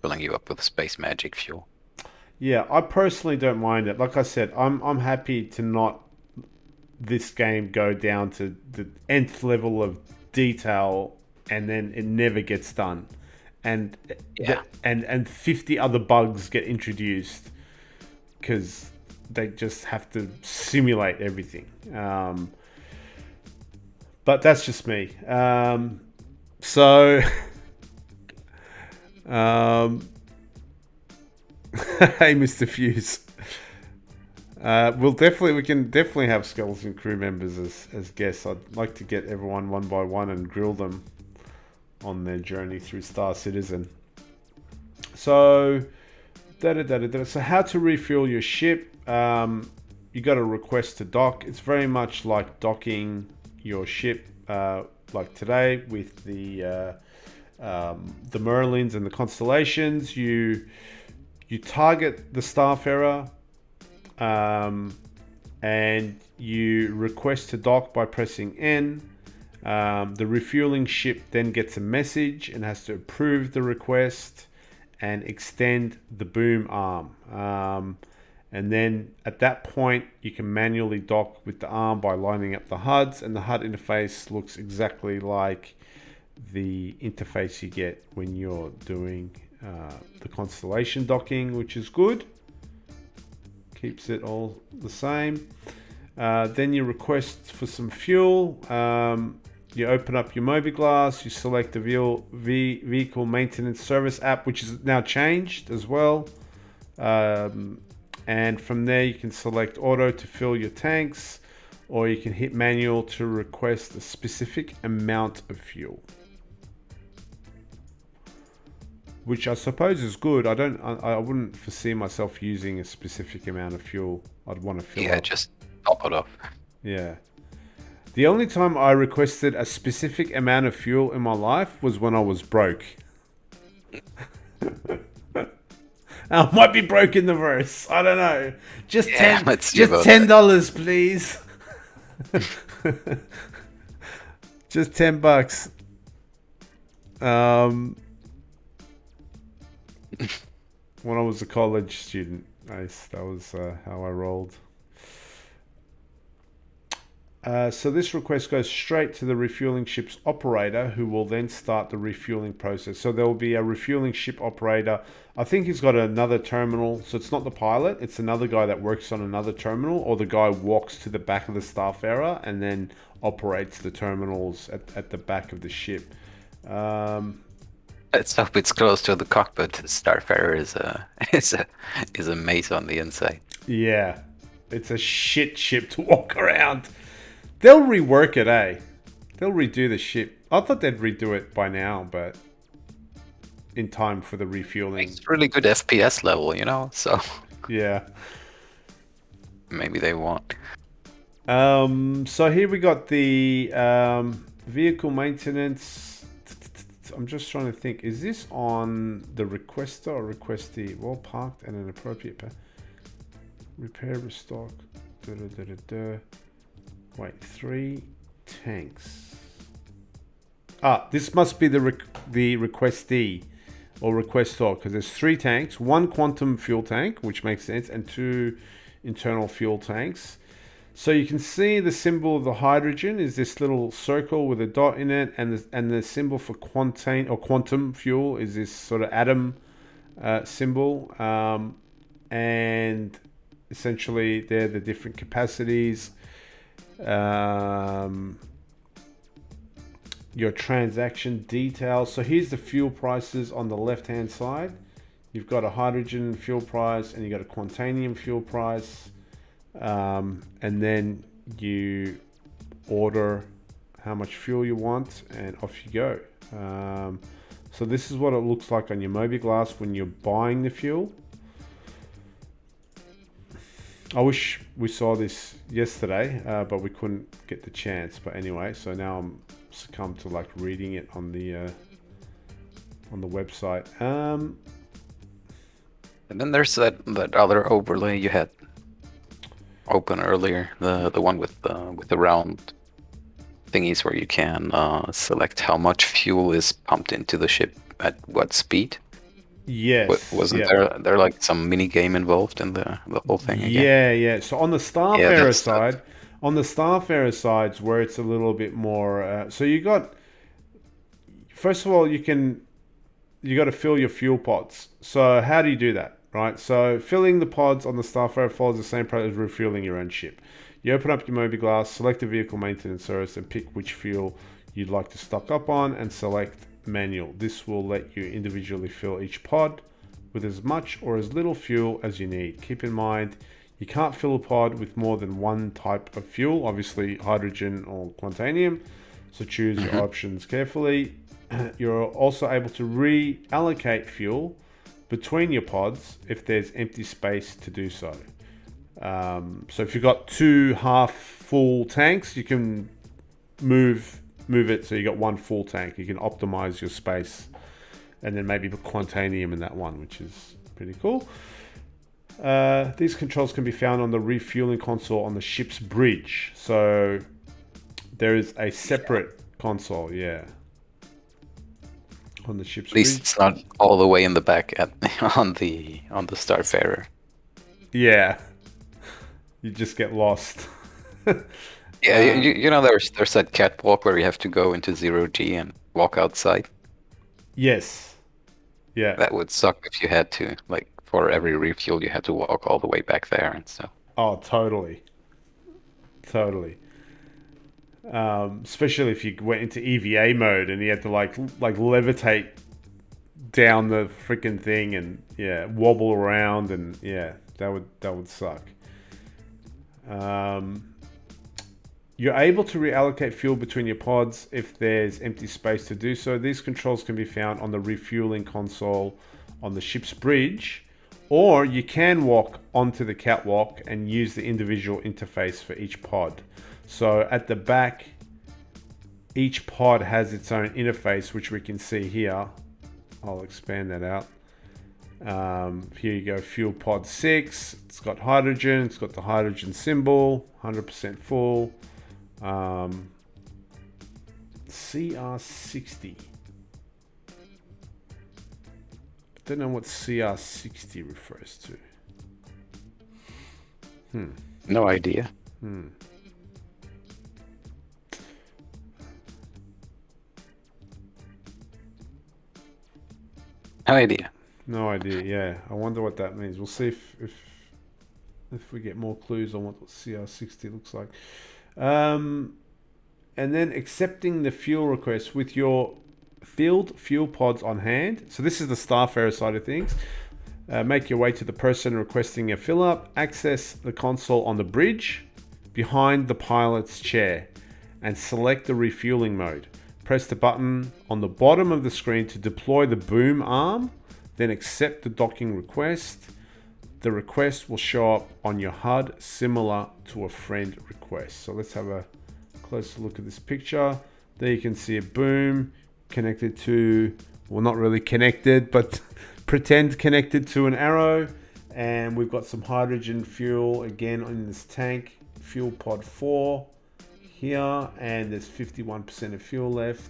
filling you up with space magic fuel. Yeah, I personally don't mind it. Like I said, I'm happy to not this game go down to the nth level of detail and then it never gets done, and and 50 other bugs get introduced because they just have to simulate everything. But that's just me. So hey, Mr. Fuse. We can definitely have skeleton crew members as guests. I'd like to get everyone one by one and grill them on their journey through Star Citizen. So, so how to refuel your ship? You got a request to dock. It's very much like docking your ship, like today with the Merlins and the constellations. You target the Starfarer, and you request to dock by pressing N. The refueling ship then gets a message and has to approve the request and extend the boom arm. And then at that point, you can manually dock with the arm by lining up the HUDs, and the HUD interface looks exactly like the interface you get when you're doing the constellation docking, which is good. Keeps it all the same. Then you request for some fuel. You open up your Mobiglass, you select the vehicle maintenance service app, which is now changed as well. And from there you can select auto to fill your tanks, or you can hit manual to request a specific amount of fuel, which I suppose is good. I wouldn't foresee myself using a specific amount of fuel. I'd want to fill up. Yeah, just top it off. Yeah. The only time I requested a specific amount of fuel in my life was when I was broke. I might be broke in the verse. I don't know. Just $10, please. Just $10. When I was a college student, Ace, that was how I rolled. So this request goes straight to the refueling ship's operator, who will then start the refueling process. So there will be a refueling ship operator. I think he's got another terminal. So it's not the pilot. It's another guy that works on another terminal, or the guy walks to the back of the Starfarer and then operates the terminals at the back of the ship. Let's hope it's close to the cockpit. Starfarer is a is a maze on the inside. Yeah, it's a shit ship to walk around. They'll rework it, eh? They'll redo the ship. I thought they'd redo it by now, but in time for the refueling. It's really good FPS level, you know. So Yeah. maybe they won't. So here we got the vehicle maintenance. I'm just trying to think. Is this on the requester or requestee? Well parked and an appropriate repair, restock. Wait, 3 tanks. This must be the requestee or requestor, because there's 3 tanks, 1 quantum fuel tank, which makes sense, and 2 internal fuel tanks. So you can see the symbol of the hydrogen is this little circle with a dot in it, and the symbol for quantum fuel is this sort of atom symbol, and essentially they're the different capacities. Your transaction details. So here's the fuel prices on the left hand side. You've got a hydrogen fuel price and you've got a quantanium fuel price, and then you order how much fuel you want and off you go. So this is what it looks like on your mobiGlas when you're buying the fuel. I wish we saw this yesterday, but we couldn't get the chance. But anyway, so now I'm succumbed to like reading it on the website. And then there's that other overlay you had open earlier, the one with the round thingies where you can select how much fuel is pumped into the ship at what speed. Yes. Wasn't there like some mini game involved in the whole thing again? Yeah. So on the Starfarer side, on the Starfarer sides where it's a little bit more. So you got, first of all, you got to fill your fuel pods. So how do you do that, right? So filling the pods on the Starfarer follows the same process as refueling your own ship. You open up your mobiGlas, select the vehicle maintenance service, and pick which fuel you'd like to stock up on, and select manual. This will let you individually fill each pod with as much or as little fuel as you need. Keep in mind, you can't fill a pod with more than one type of fuel, obviously hydrogen or quantanium, so choose your options carefully. You're also able to reallocate fuel between your pods if there's empty space to do so. So if you've got 2 half full tanks, you can move it so you got 1 full tank. You can optimize your space and then maybe put quantanium in that one, which is pretty cool. These controls can be found on the refueling console on the ship's bridge. So there is a separate console, on the ship's bridge. At least it's not all the way in the back on the Starfarer. Yeah, you just get lost. Yeah, you know there's that catwalk where you have to go into 0G and walk outside. Yes. Yeah. That would suck if you had to, like, for every refuel you had to walk all the way back there and stuff. Oh, totally. Especially if you went into EVA mode and you had to like levitate down the freaking thing and wobble around, and that would suck. You're able to reallocate fuel between your pods if there's empty space to do so. These controls can be found on the refueling console on the ship's bridge, or you can walk onto the catwalk and use the individual interface for each pod. So at the back, each pod has its own interface, which we can see here. I'll expand that out. Here you go, fuel pod 6. It's got hydrogen. It's got the hydrogen symbol, 100% full. CR60. Don't know what CR60 refers to. No idea. No idea. No idea. Yeah, I wonder what that means. We'll see if we get more clues on what CR60 looks like. And then accepting the fuel request with your filled fuel pods on hand. So this is the Starfarer side of things. Make your way to the person requesting a fill up. Access the console on the bridge behind the pilot's chair and select the refueling mode. Press the button on the bottom of the screen to deploy the boom arm, then accept the docking request. The request will show up on your HUD similar to a friend request. So let's have a closer look at this picture. There you can see a boom connected to, well, not really connected, but pretend connected to an arrow. And we've got some hydrogen fuel again in this tank, fuel pod 4 here, and there's 51% of fuel left.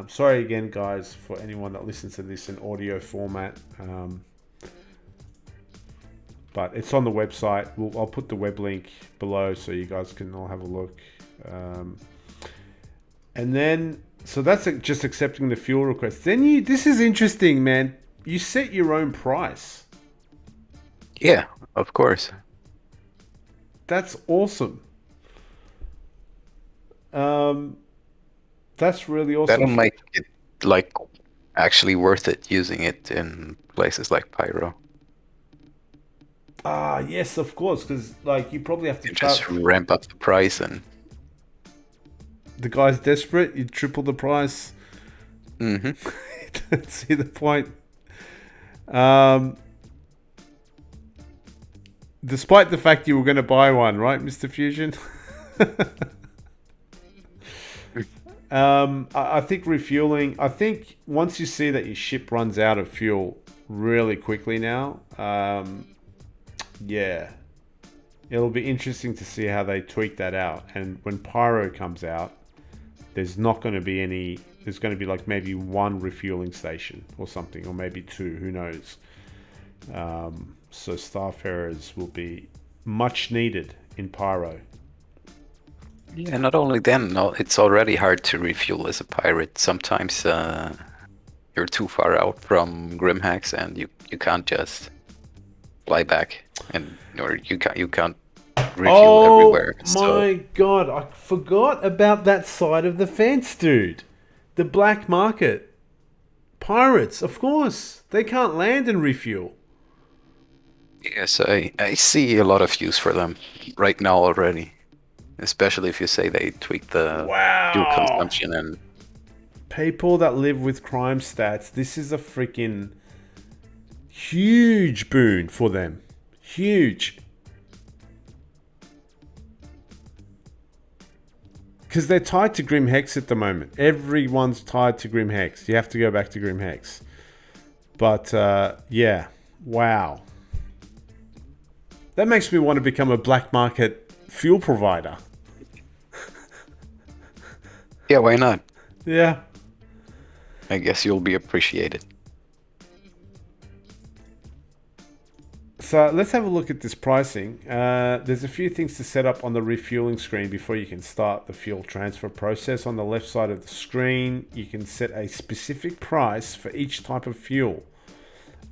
Sorry again, guys, for anyone that listens to this in audio format. But it's on the website. I'll put the web link below so you guys can all have a look. And then, so that's just accepting the fuel request. Then this is interesting, man. You set your own price. Yeah, of course. That's awesome. That's really awesome. That'll make it like actually worth it using it in places like Pyro. Yes, of course, because like you probably have to just ramp up the price, and the guy's desperate. You triple the price. Don't see the point. Despite the fact you were going to buy one, right, Mr. Fusion? I think refueling. I think once you see that your ship runs out of fuel really quickly now, yeah, it'll be interesting to see how they tweak that out. And when Pyro comes out, there's not going to be any. There's going to be like maybe one refueling station or something, or maybe two. Who knows? So Starfarers will be much needed in Pyro. Yeah, not only then, no, it's already hard to refuel as a pirate. Sometimes you're too far out from Grimhacks and you can't just fly back, and or you can't refuel everywhere. My God, I forgot about that side of the fence, dude. The black market. Pirates, of course. They can't land and refuel. Yes, I see a lot of use for them right now already. Especially if you say they tweak the fuel consumption and... People that live with crime stats, this is a freaking huge boon for them. Huge. Because they're tied to Grim Hex at the moment. Everyone's tied to Grim Hex. You have to go back to Grim Hex. But, yeah. Wow. That makes me want to become a black market fuel provider. Yeah, why not? Yeah. I guess you'll be appreciated. So let's have a look at this pricing. There's a few things to set up on the refueling screen before you can start the fuel transfer process. On the left side of the screen, you can set a specific price for each type of fuel.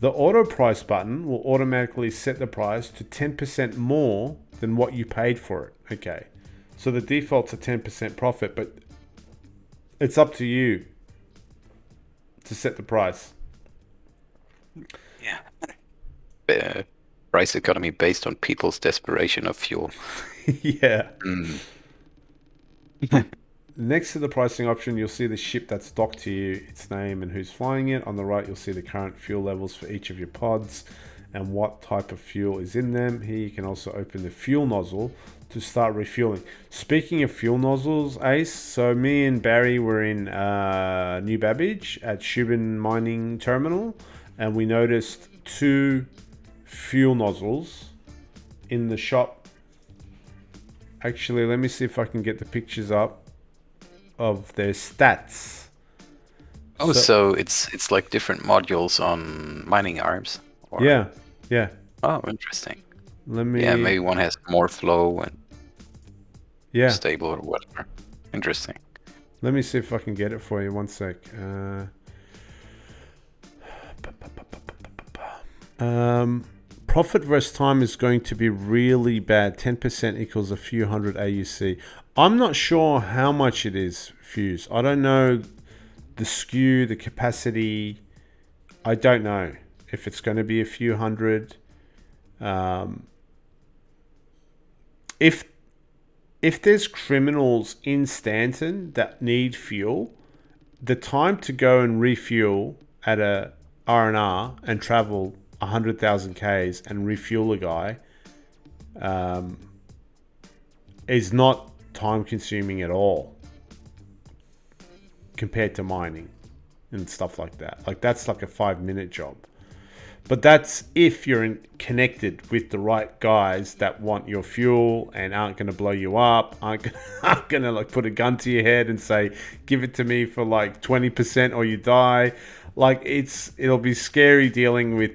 The auto price button will automatically set the price to 10% more than what you paid for it. Okay. So the default's a 10% profit, but it's up to you to set the price. Yeah. Price economy based on people's desperation of fuel. Yeah. Next to the pricing option, you'll see the ship that's docked to you, its name and who's flying it. On the right, you'll see the current fuel levels for each of your pods and what type of fuel is in them. Here you can also open the fuel nozzle to start refueling. Speaking of fuel nozzles, Ace, so me and Barry were in New Babbage at Shubin Mining Terminal, and we noticed 2 fuel nozzles in the shop. Actually, let me see if I can get the pictures up of their stats. Oh, So so it's like different modules on mining arms, or yeah, yeah. oh, interesting. Let Yeah, me maybe one has more flow and yeah. stable or whatever. Interesting. Let me see if I can get it for you. One sec. Profit versus time is going to be really bad. 10% equals a few hundred AUC. I'm not sure how much it is, Fuse. I don't know the skew, the capacity. I don't know if it's going to be a few hundred. Um, if there's criminals in Stanton that need fuel, the time to go and refuel at a R&R and travel 100,000 Ks and refuel a guy is not time consuming at all compared to mining and stuff like that. Like that's like a 5-minute job. But that's if you're connected with the right guys that want your fuel and aren't going to blow you up, aren't going to like put a gun to your head and say, give it to me for like 20% or you die. Like it'll be scary dealing with,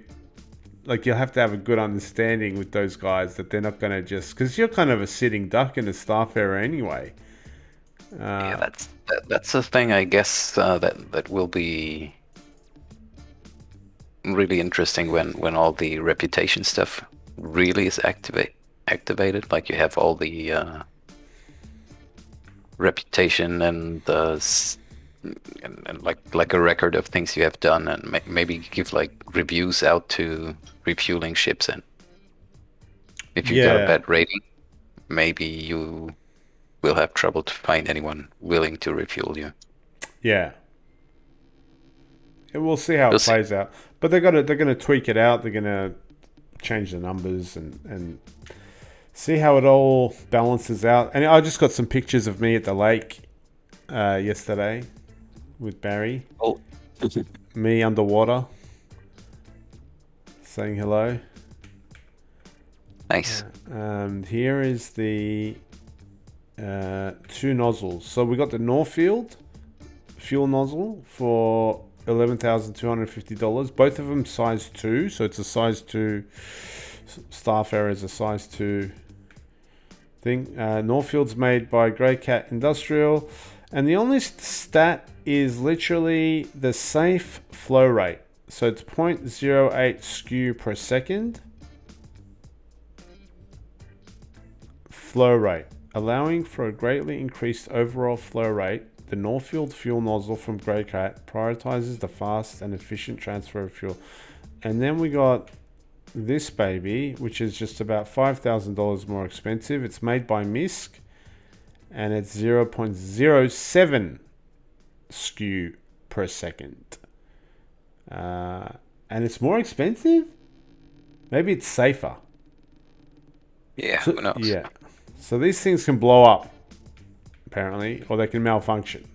like you'll have to have a good understanding with those guys that they're not going to just, because you're kind of a sitting duck in a staff area anyway. Yeah, that's the thing, I guess, that will be really interesting when all the reputation stuff really is activated. Like you have all the reputation and and like a record of things you have done, and maybe give like reviews out to refueling ships. And if you got a Yeah. bad rating, maybe you will have trouble to find anyone willing to refuel you. Yeah. We'll see how We'll it see. plays out. But they're gonna tweak it out. They're gonna change the numbers and see how it all balances out. And I just got some pictures of me at the lake yesterday with Barry. Oh, Me underwater, saying hello. nice. Here is the two nozzles. So we got the Northfield fuel nozzle for $11,250. Both of them size 2, so it's a size 2. Staff area is a size 2 thing. Northfield's made by Grey Cat Industrial, and the only stat is literally the safe flow rate. So it's 0.08 Skrew per second. Flow rate, allowing for a greatly increased overall flow rate. The Northfield fuel nozzle from Grey Cat prioritizes the fast and efficient transfer of fuel. And then we got this baby, which is just about $5,000 more expensive. It's made by Misc, and it's 0.07 Skrew per second. And it's more expensive? Maybe it's safer. Yeah, So, who knows? yeah. So these things can blow up, apparently, or they can malfunction.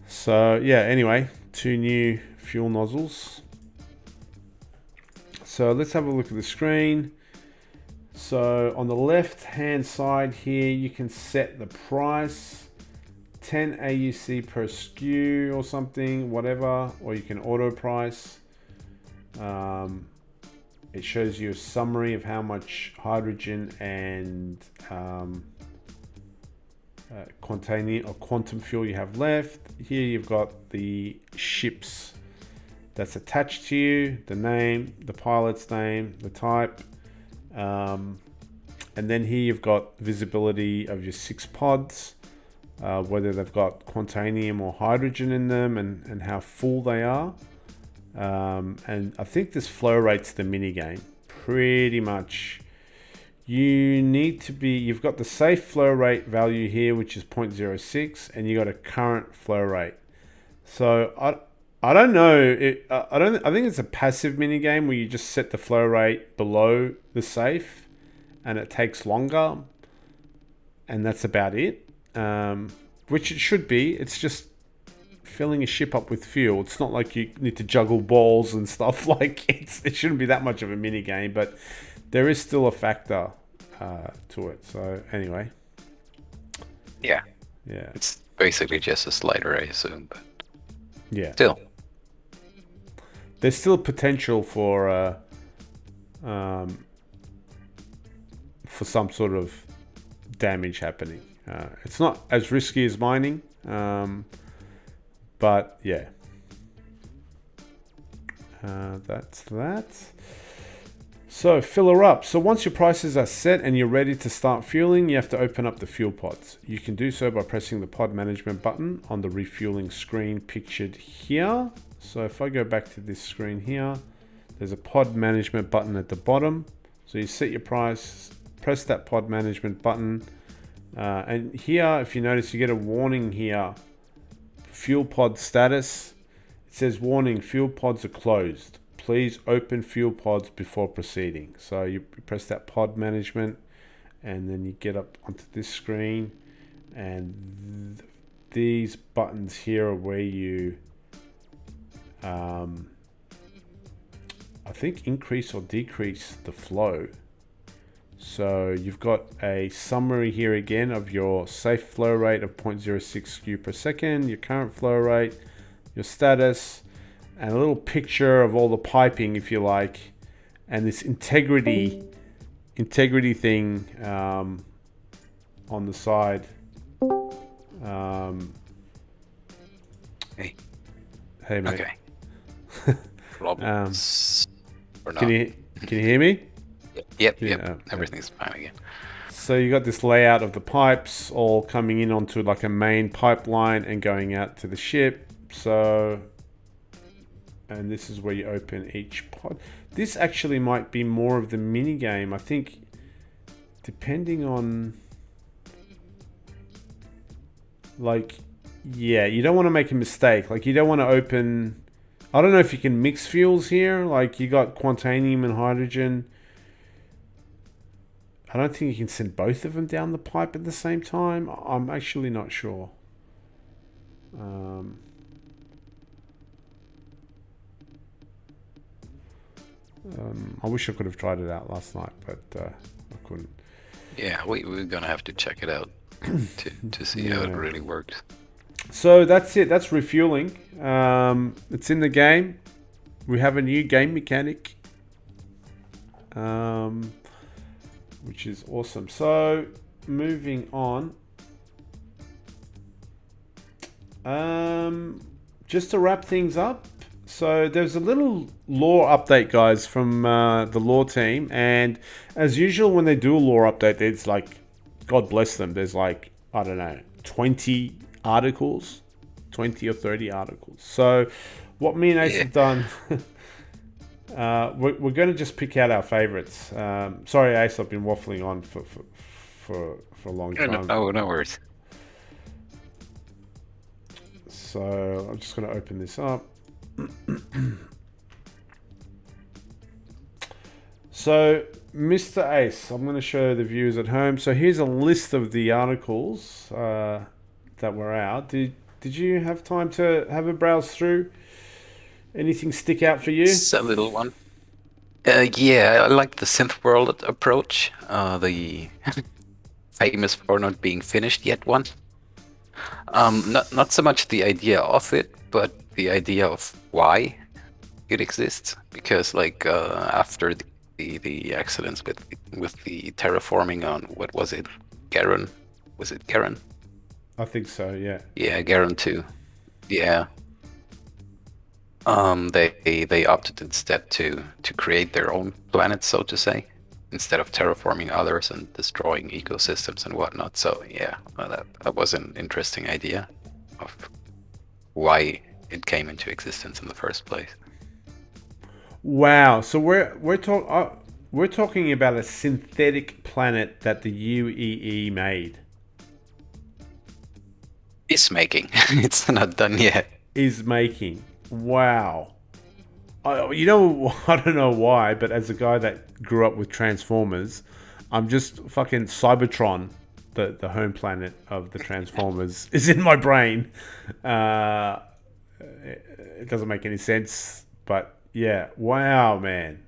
So yeah, anyway, 2 new fuel nozzles. So let's have a look at the screen. So on the left hand side here, you can set the price, 10 AUC per SKU or something, whatever, or you can auto price. It shows you a summary of how much hydrogen and quantum fuel you have left. Here you've got the ships that's attached to you, the name, the pilot's name, the type, and then here you've got visibility of your 6 pods, whether they've got quantanium or hydrogen in them, and how full they are. And I think this flow rate's the mini game. Pretty much, you've got the safe flow rate value here, which is 0.06, and you got a current flow rate. So I don't know. I think it's a passive mini game where you just set the flow rate below the safe, and it takes longer, and that's about it. Which it should be. It's just filling a ship up with fuel. It's not like you need to juggle balls and stuff. Like it shouldn't be that much of a mini game, but there is still a factor to it. So anyway, Yeah, yeah, basically just a slider, I assume, but Yeah. still. There's still potential for some sort of damage happening. It's not as risky as mining, but yeah. That's that. So fill her up. So once your prices are set and you're ready to start fueling, you have to open up the fuel pods. You can do so by pressing the pod management button on the refueling screen pictured here. So if I go back to this screen here, there's a pod management button at the bottom. So you set your price, press that pod management button. And here, if you notice, you get a warning here. Fuel pod status. It says, warning, fuel pods are closed. Please open fuel pods before proceeding. So you press that pod management and then you get up onto this screen, and these buttons here are where you I think increase or decrease the flow. So you've got a summary here again of your safe flow rate of 0.06 Skrew per second, your current flow rate, your status, and a little picture of all the piping, if you like, and this integrity thing on the side. Hey mate. Okay. Problems. Can you hear me? Yep. Everything's fine again. So you got this layout of the pipes all coming in onto like a main pipeline and going out to the ship. So, and this is where you open each pod. This actually might be more of the mini game, I think, depending on, like, yeah, you don't want to make a mistake. Like, you don't want to open, I don't know if you can mix fuels here. Like, you got quantanium and hydrogen. I don't think you can send both of them down the pipe at the same time. I'm actually not sure. I wish I could have tried it out last night, but I couldn't. Yeah, we're gonna have to check it out to see how it really works. So that's it. That's refueling. It's in the game. We have a new game mechanic, which is awesome. So moving on. Just to wrap things up. So there's a little lore update, guys, from the lore team. And as usual, when they do a lore update, it's like, God bless them, there's like, I don't know, 20 articles, 20 or 30 articles. So what me and Ace have done, we're going to just pick out our favorites. Sorry, Ace, I've been waffling on for a long time. No worries. So I'm just going to open this up. So, Mr. Ace, I'm going to show the viewers at home. So here's a list of the articles that were out. Did you have time to have a browse through? Anything stick out for you? It's a little one. Yeah, I like the synth world approach. The famous for not being finished yet one. Not so much the idea of it, but the idea of why it exists. Because like after the accidents with the terraforming on, what was it, Garen? Was it Garen? I think so. Yeah. Yeah, Garen 2. Yeah. They opted instead to create their own planet, so to say, instead of terraforming others and destroying ecosystems and whatnot. So yeah, that was an interesting idea of why it came into existence in the first place. Wow. So we're talking about a synthetic planet that the UEE made. Is making. It's not done yet. Is making. Wow. You know, I don't know why, but as a guy that grew up with Transformers, I'm just fucking Cybertron, the home planet of the Transformers, is in my brain. It doesn't make any sense, but yeah, wow, man.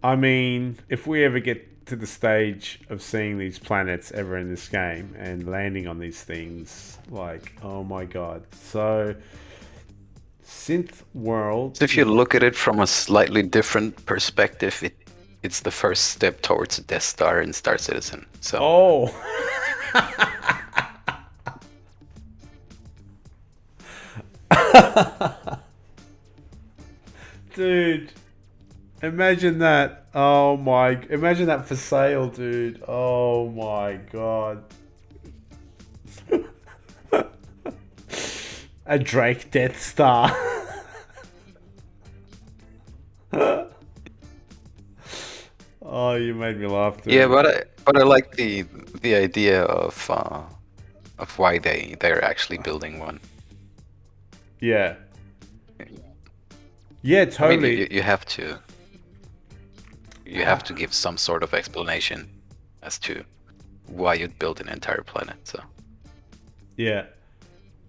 I mean, if we ever get to the stage of seeing these planets ever in this game and landing on these things. Like, oh my god. So, Synth World. So if you look at it from a slightly different perspective, it's the first step towards a Death Star in Star Citizen. So Oh! Dude, imagine that. Oh my, imagine that for sale, dude. Oh my god. A Drake Death Star. Oh, you made me laugh, dude. yeah, but I like the idea of why they're actually building one. Yeah. Yeah, I mean, totally. you have to give some sort of explanation as to why you'd build an entire planet. So Yeah.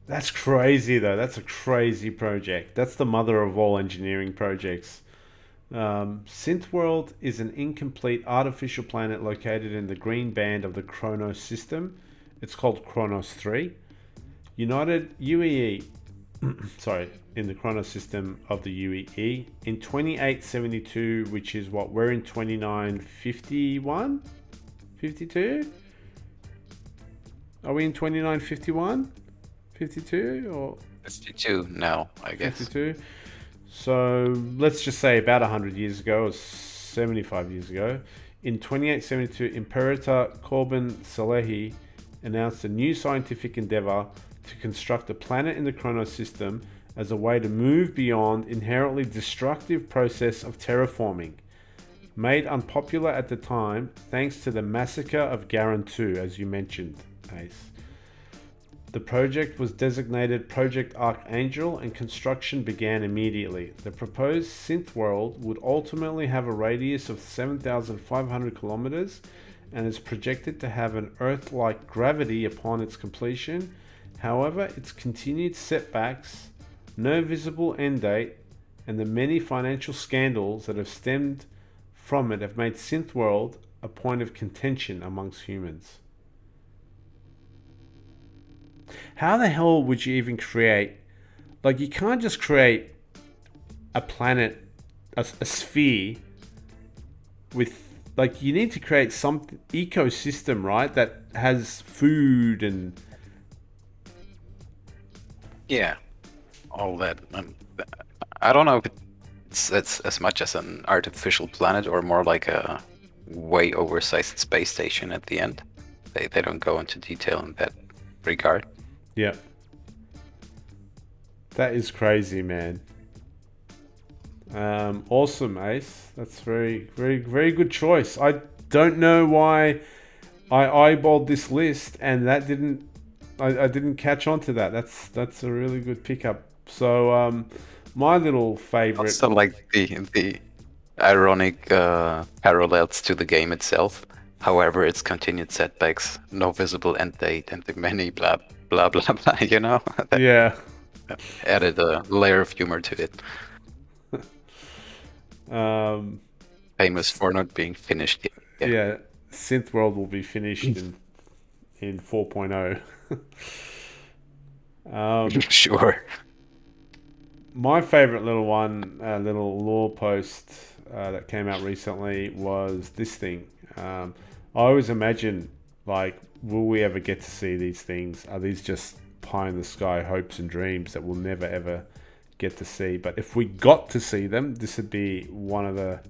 That's crazy, though. That's a crazy project. That's the mother of all engineering projects. Synth World is an incomplete artificial planet located in the green band of the Kronos system. It's called Kronos 3. United UEE, sorry, in the Kronos system of the UEE. In 2872, which is what, we're in 2951? 52? Are we in 2951? 52 or 52 now, I guess. 52? So let's just say about 100 years ago or 75 years ago, in 2872, Imperator Corbin Salehi announced a new scientific endeavor to construct a planet in the Kronos system as a way to move beyond inherently destructive process of terraforming. Made unpopular at the time thanks to the massacre of Garan 2, as you mentioned, Ace. The project was designated Project Archangel and construction began immediately. The proposed synth world would ultimately have a radius of 7,500 kilometers and is projected to have an Earth-like gravity upon its completion. However, its continued setbacks, no visible end date, and the many financial scandals that have stemmed from it have made synth world a point of contention amongst humans. How the hell would you even create, like, you can't just create a planet, a sphere with, like, you need to create some ecosystem, right, that has food and Yeah, all that. I don't know if it's as much as an artificial planet or more like a way oversized space station at the end. They don't go into detail in that regard. yeah. That is crazy, man. Awesome, Ace. That's very, very, very good choice. I don't know why I eyeballed this list and that didn't. I didn't catch on to that. That's a really good pickup. So, my little favorite. Also, like the ironic parallels to the game itself. However, its continued setbacks, no visible end date, and the many blah blah blah blah. You know, that Yeah. added a layer of humor to it. Famous for not being finished yet. Yeah. Synth World will be finished in 4.0. Sure. My favorite little one, little lore post that came out recently was this thing. I always imagine, like, will we ever get to see these things? Are these just pie in the sky hopes and dreams that we'll never ever get to see? But if we got to see them, this would be one of the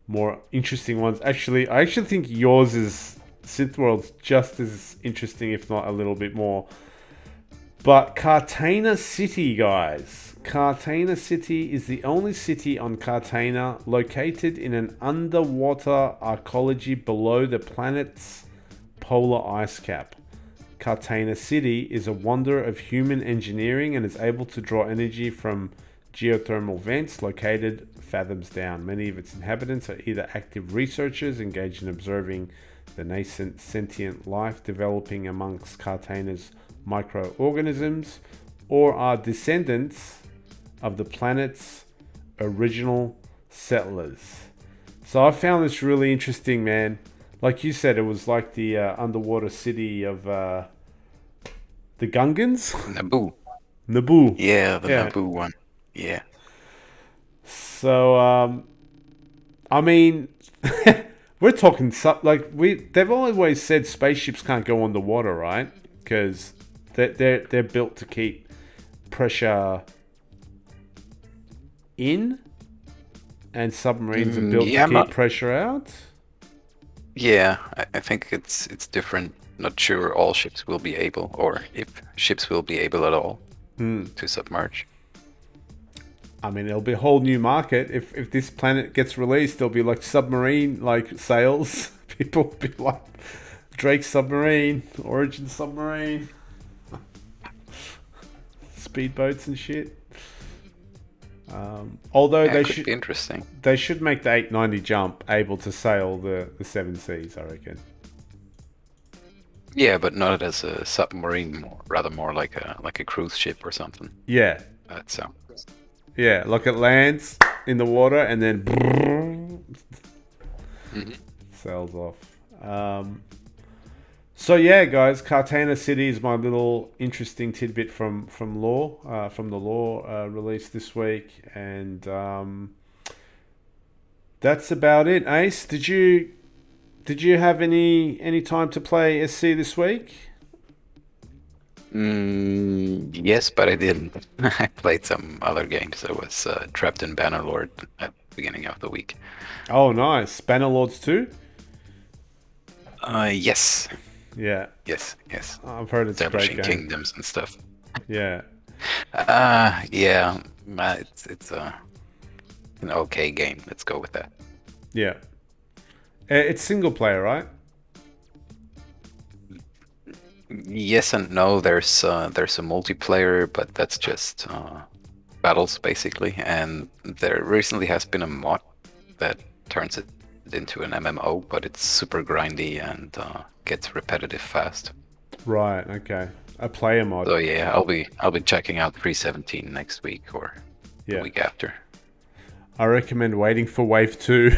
more interesting ones. Actually, I actually think yours is Synth World's just as interesting, if not a little bit more. But Cartagena City, guys. Cartagena City is the only city on Cartagena located in an underwater arcology below the planet's polar ice cap. Cartagena City is a wonder of human engineering and is able to draw energy from geothermal vents located fathoms down. Many of its inhabitants are either active researchers engaged in observing the nascent sentient life developing amongst Cartagena's microorganisms, or are descendants of the planet's original settlers. So I found this really interesting, man. like you said, it was like the underwater city of the Gungans. Naboo. Naboo. Yeah, the Yeah. Naboo one. Yeah. So I mean, we're talking like they've always said spaceships can't go underwater, right? Because they're built to keep pressure in, and submarines are built Yeah, to I'm keep not. pressure out. Yeah, I think it's different. Not sure all ships will be able, or if ships will be able at all to submerge. I mean, it'll be a whole new market. If this planet gets released, there'll be like submarine like sales. People will be like Drake submarine, Origin submarine, speedboats and shit. Although Yeah, it could be interesting. they should make the 890 jump able to sail the seven seas, I reckon. Yeah, but not as a submarine, rather more like a cruise ship or something. Yeah, That sounds. yeah, like it lands in the water and then Mhm. sails off. So yeah, guys, Cartagena City is my little interesting tidbit from lore from the lore release this week, and that's about it. Ace, did you have any time to play SC this week? Yes, but I didn't. I played some other games. I was trapped in Bannerlord at the beginning of the week. Oh, nice. Bannerlords too. Yes, Yeah, yes. I've heard it's a great Establishing game. kingdoms and stuff. Yeah, Yeah, it's an okay game. Let's go with that. yeah. It's single player, right? Yes and no. There's a multiplayer, but that's just battles basically. And there recently has been a mod that turns it into an MMO, but it's super grindy and gets repetitive fast. Right. Okay. A player mod. So yeah, I'll be checking out 317 next week or the Yeah. week after. I recommend waiting for Wave 2.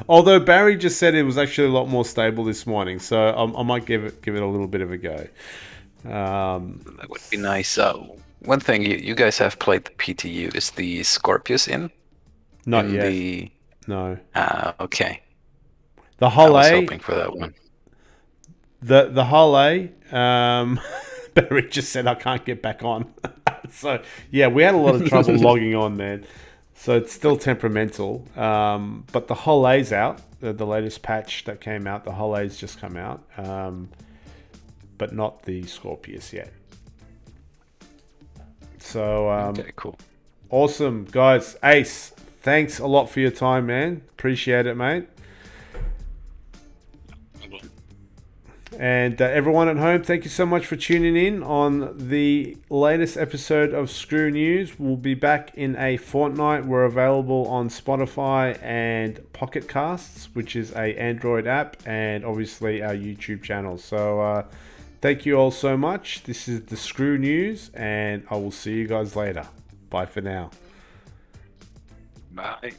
Although Barry just said it was actually a lot more stable this morning, so I might give it a little bit of a go. That would be nice. One thing you guys have played the PTU is the Scorpius Inn Not in yet. the. No. Okay. The I Hull was A. hoping for that one. The Hull A. Barry just said I can't get back on. So yeah, we had a lot of trouble logging on, man. So it's still temperamental. But the Hull A's out. The latest patch that came out, the Hull A's just come out. But not the Scorpius yet. So Okay, cool. awesome, guys. Ace, thanks a lot for your time, man. Appreciate it, mate. And everyone at home, thank you so much for tuning in on the latest episode of Skrew News. We'll be back in a fortnight. We're available on Spotify and Pocket Casts, which is a Android app, and obviously our YouTube channel. So thank you all so much. This is the Skrew News, and I will see you guys later. Bye for now. Bye.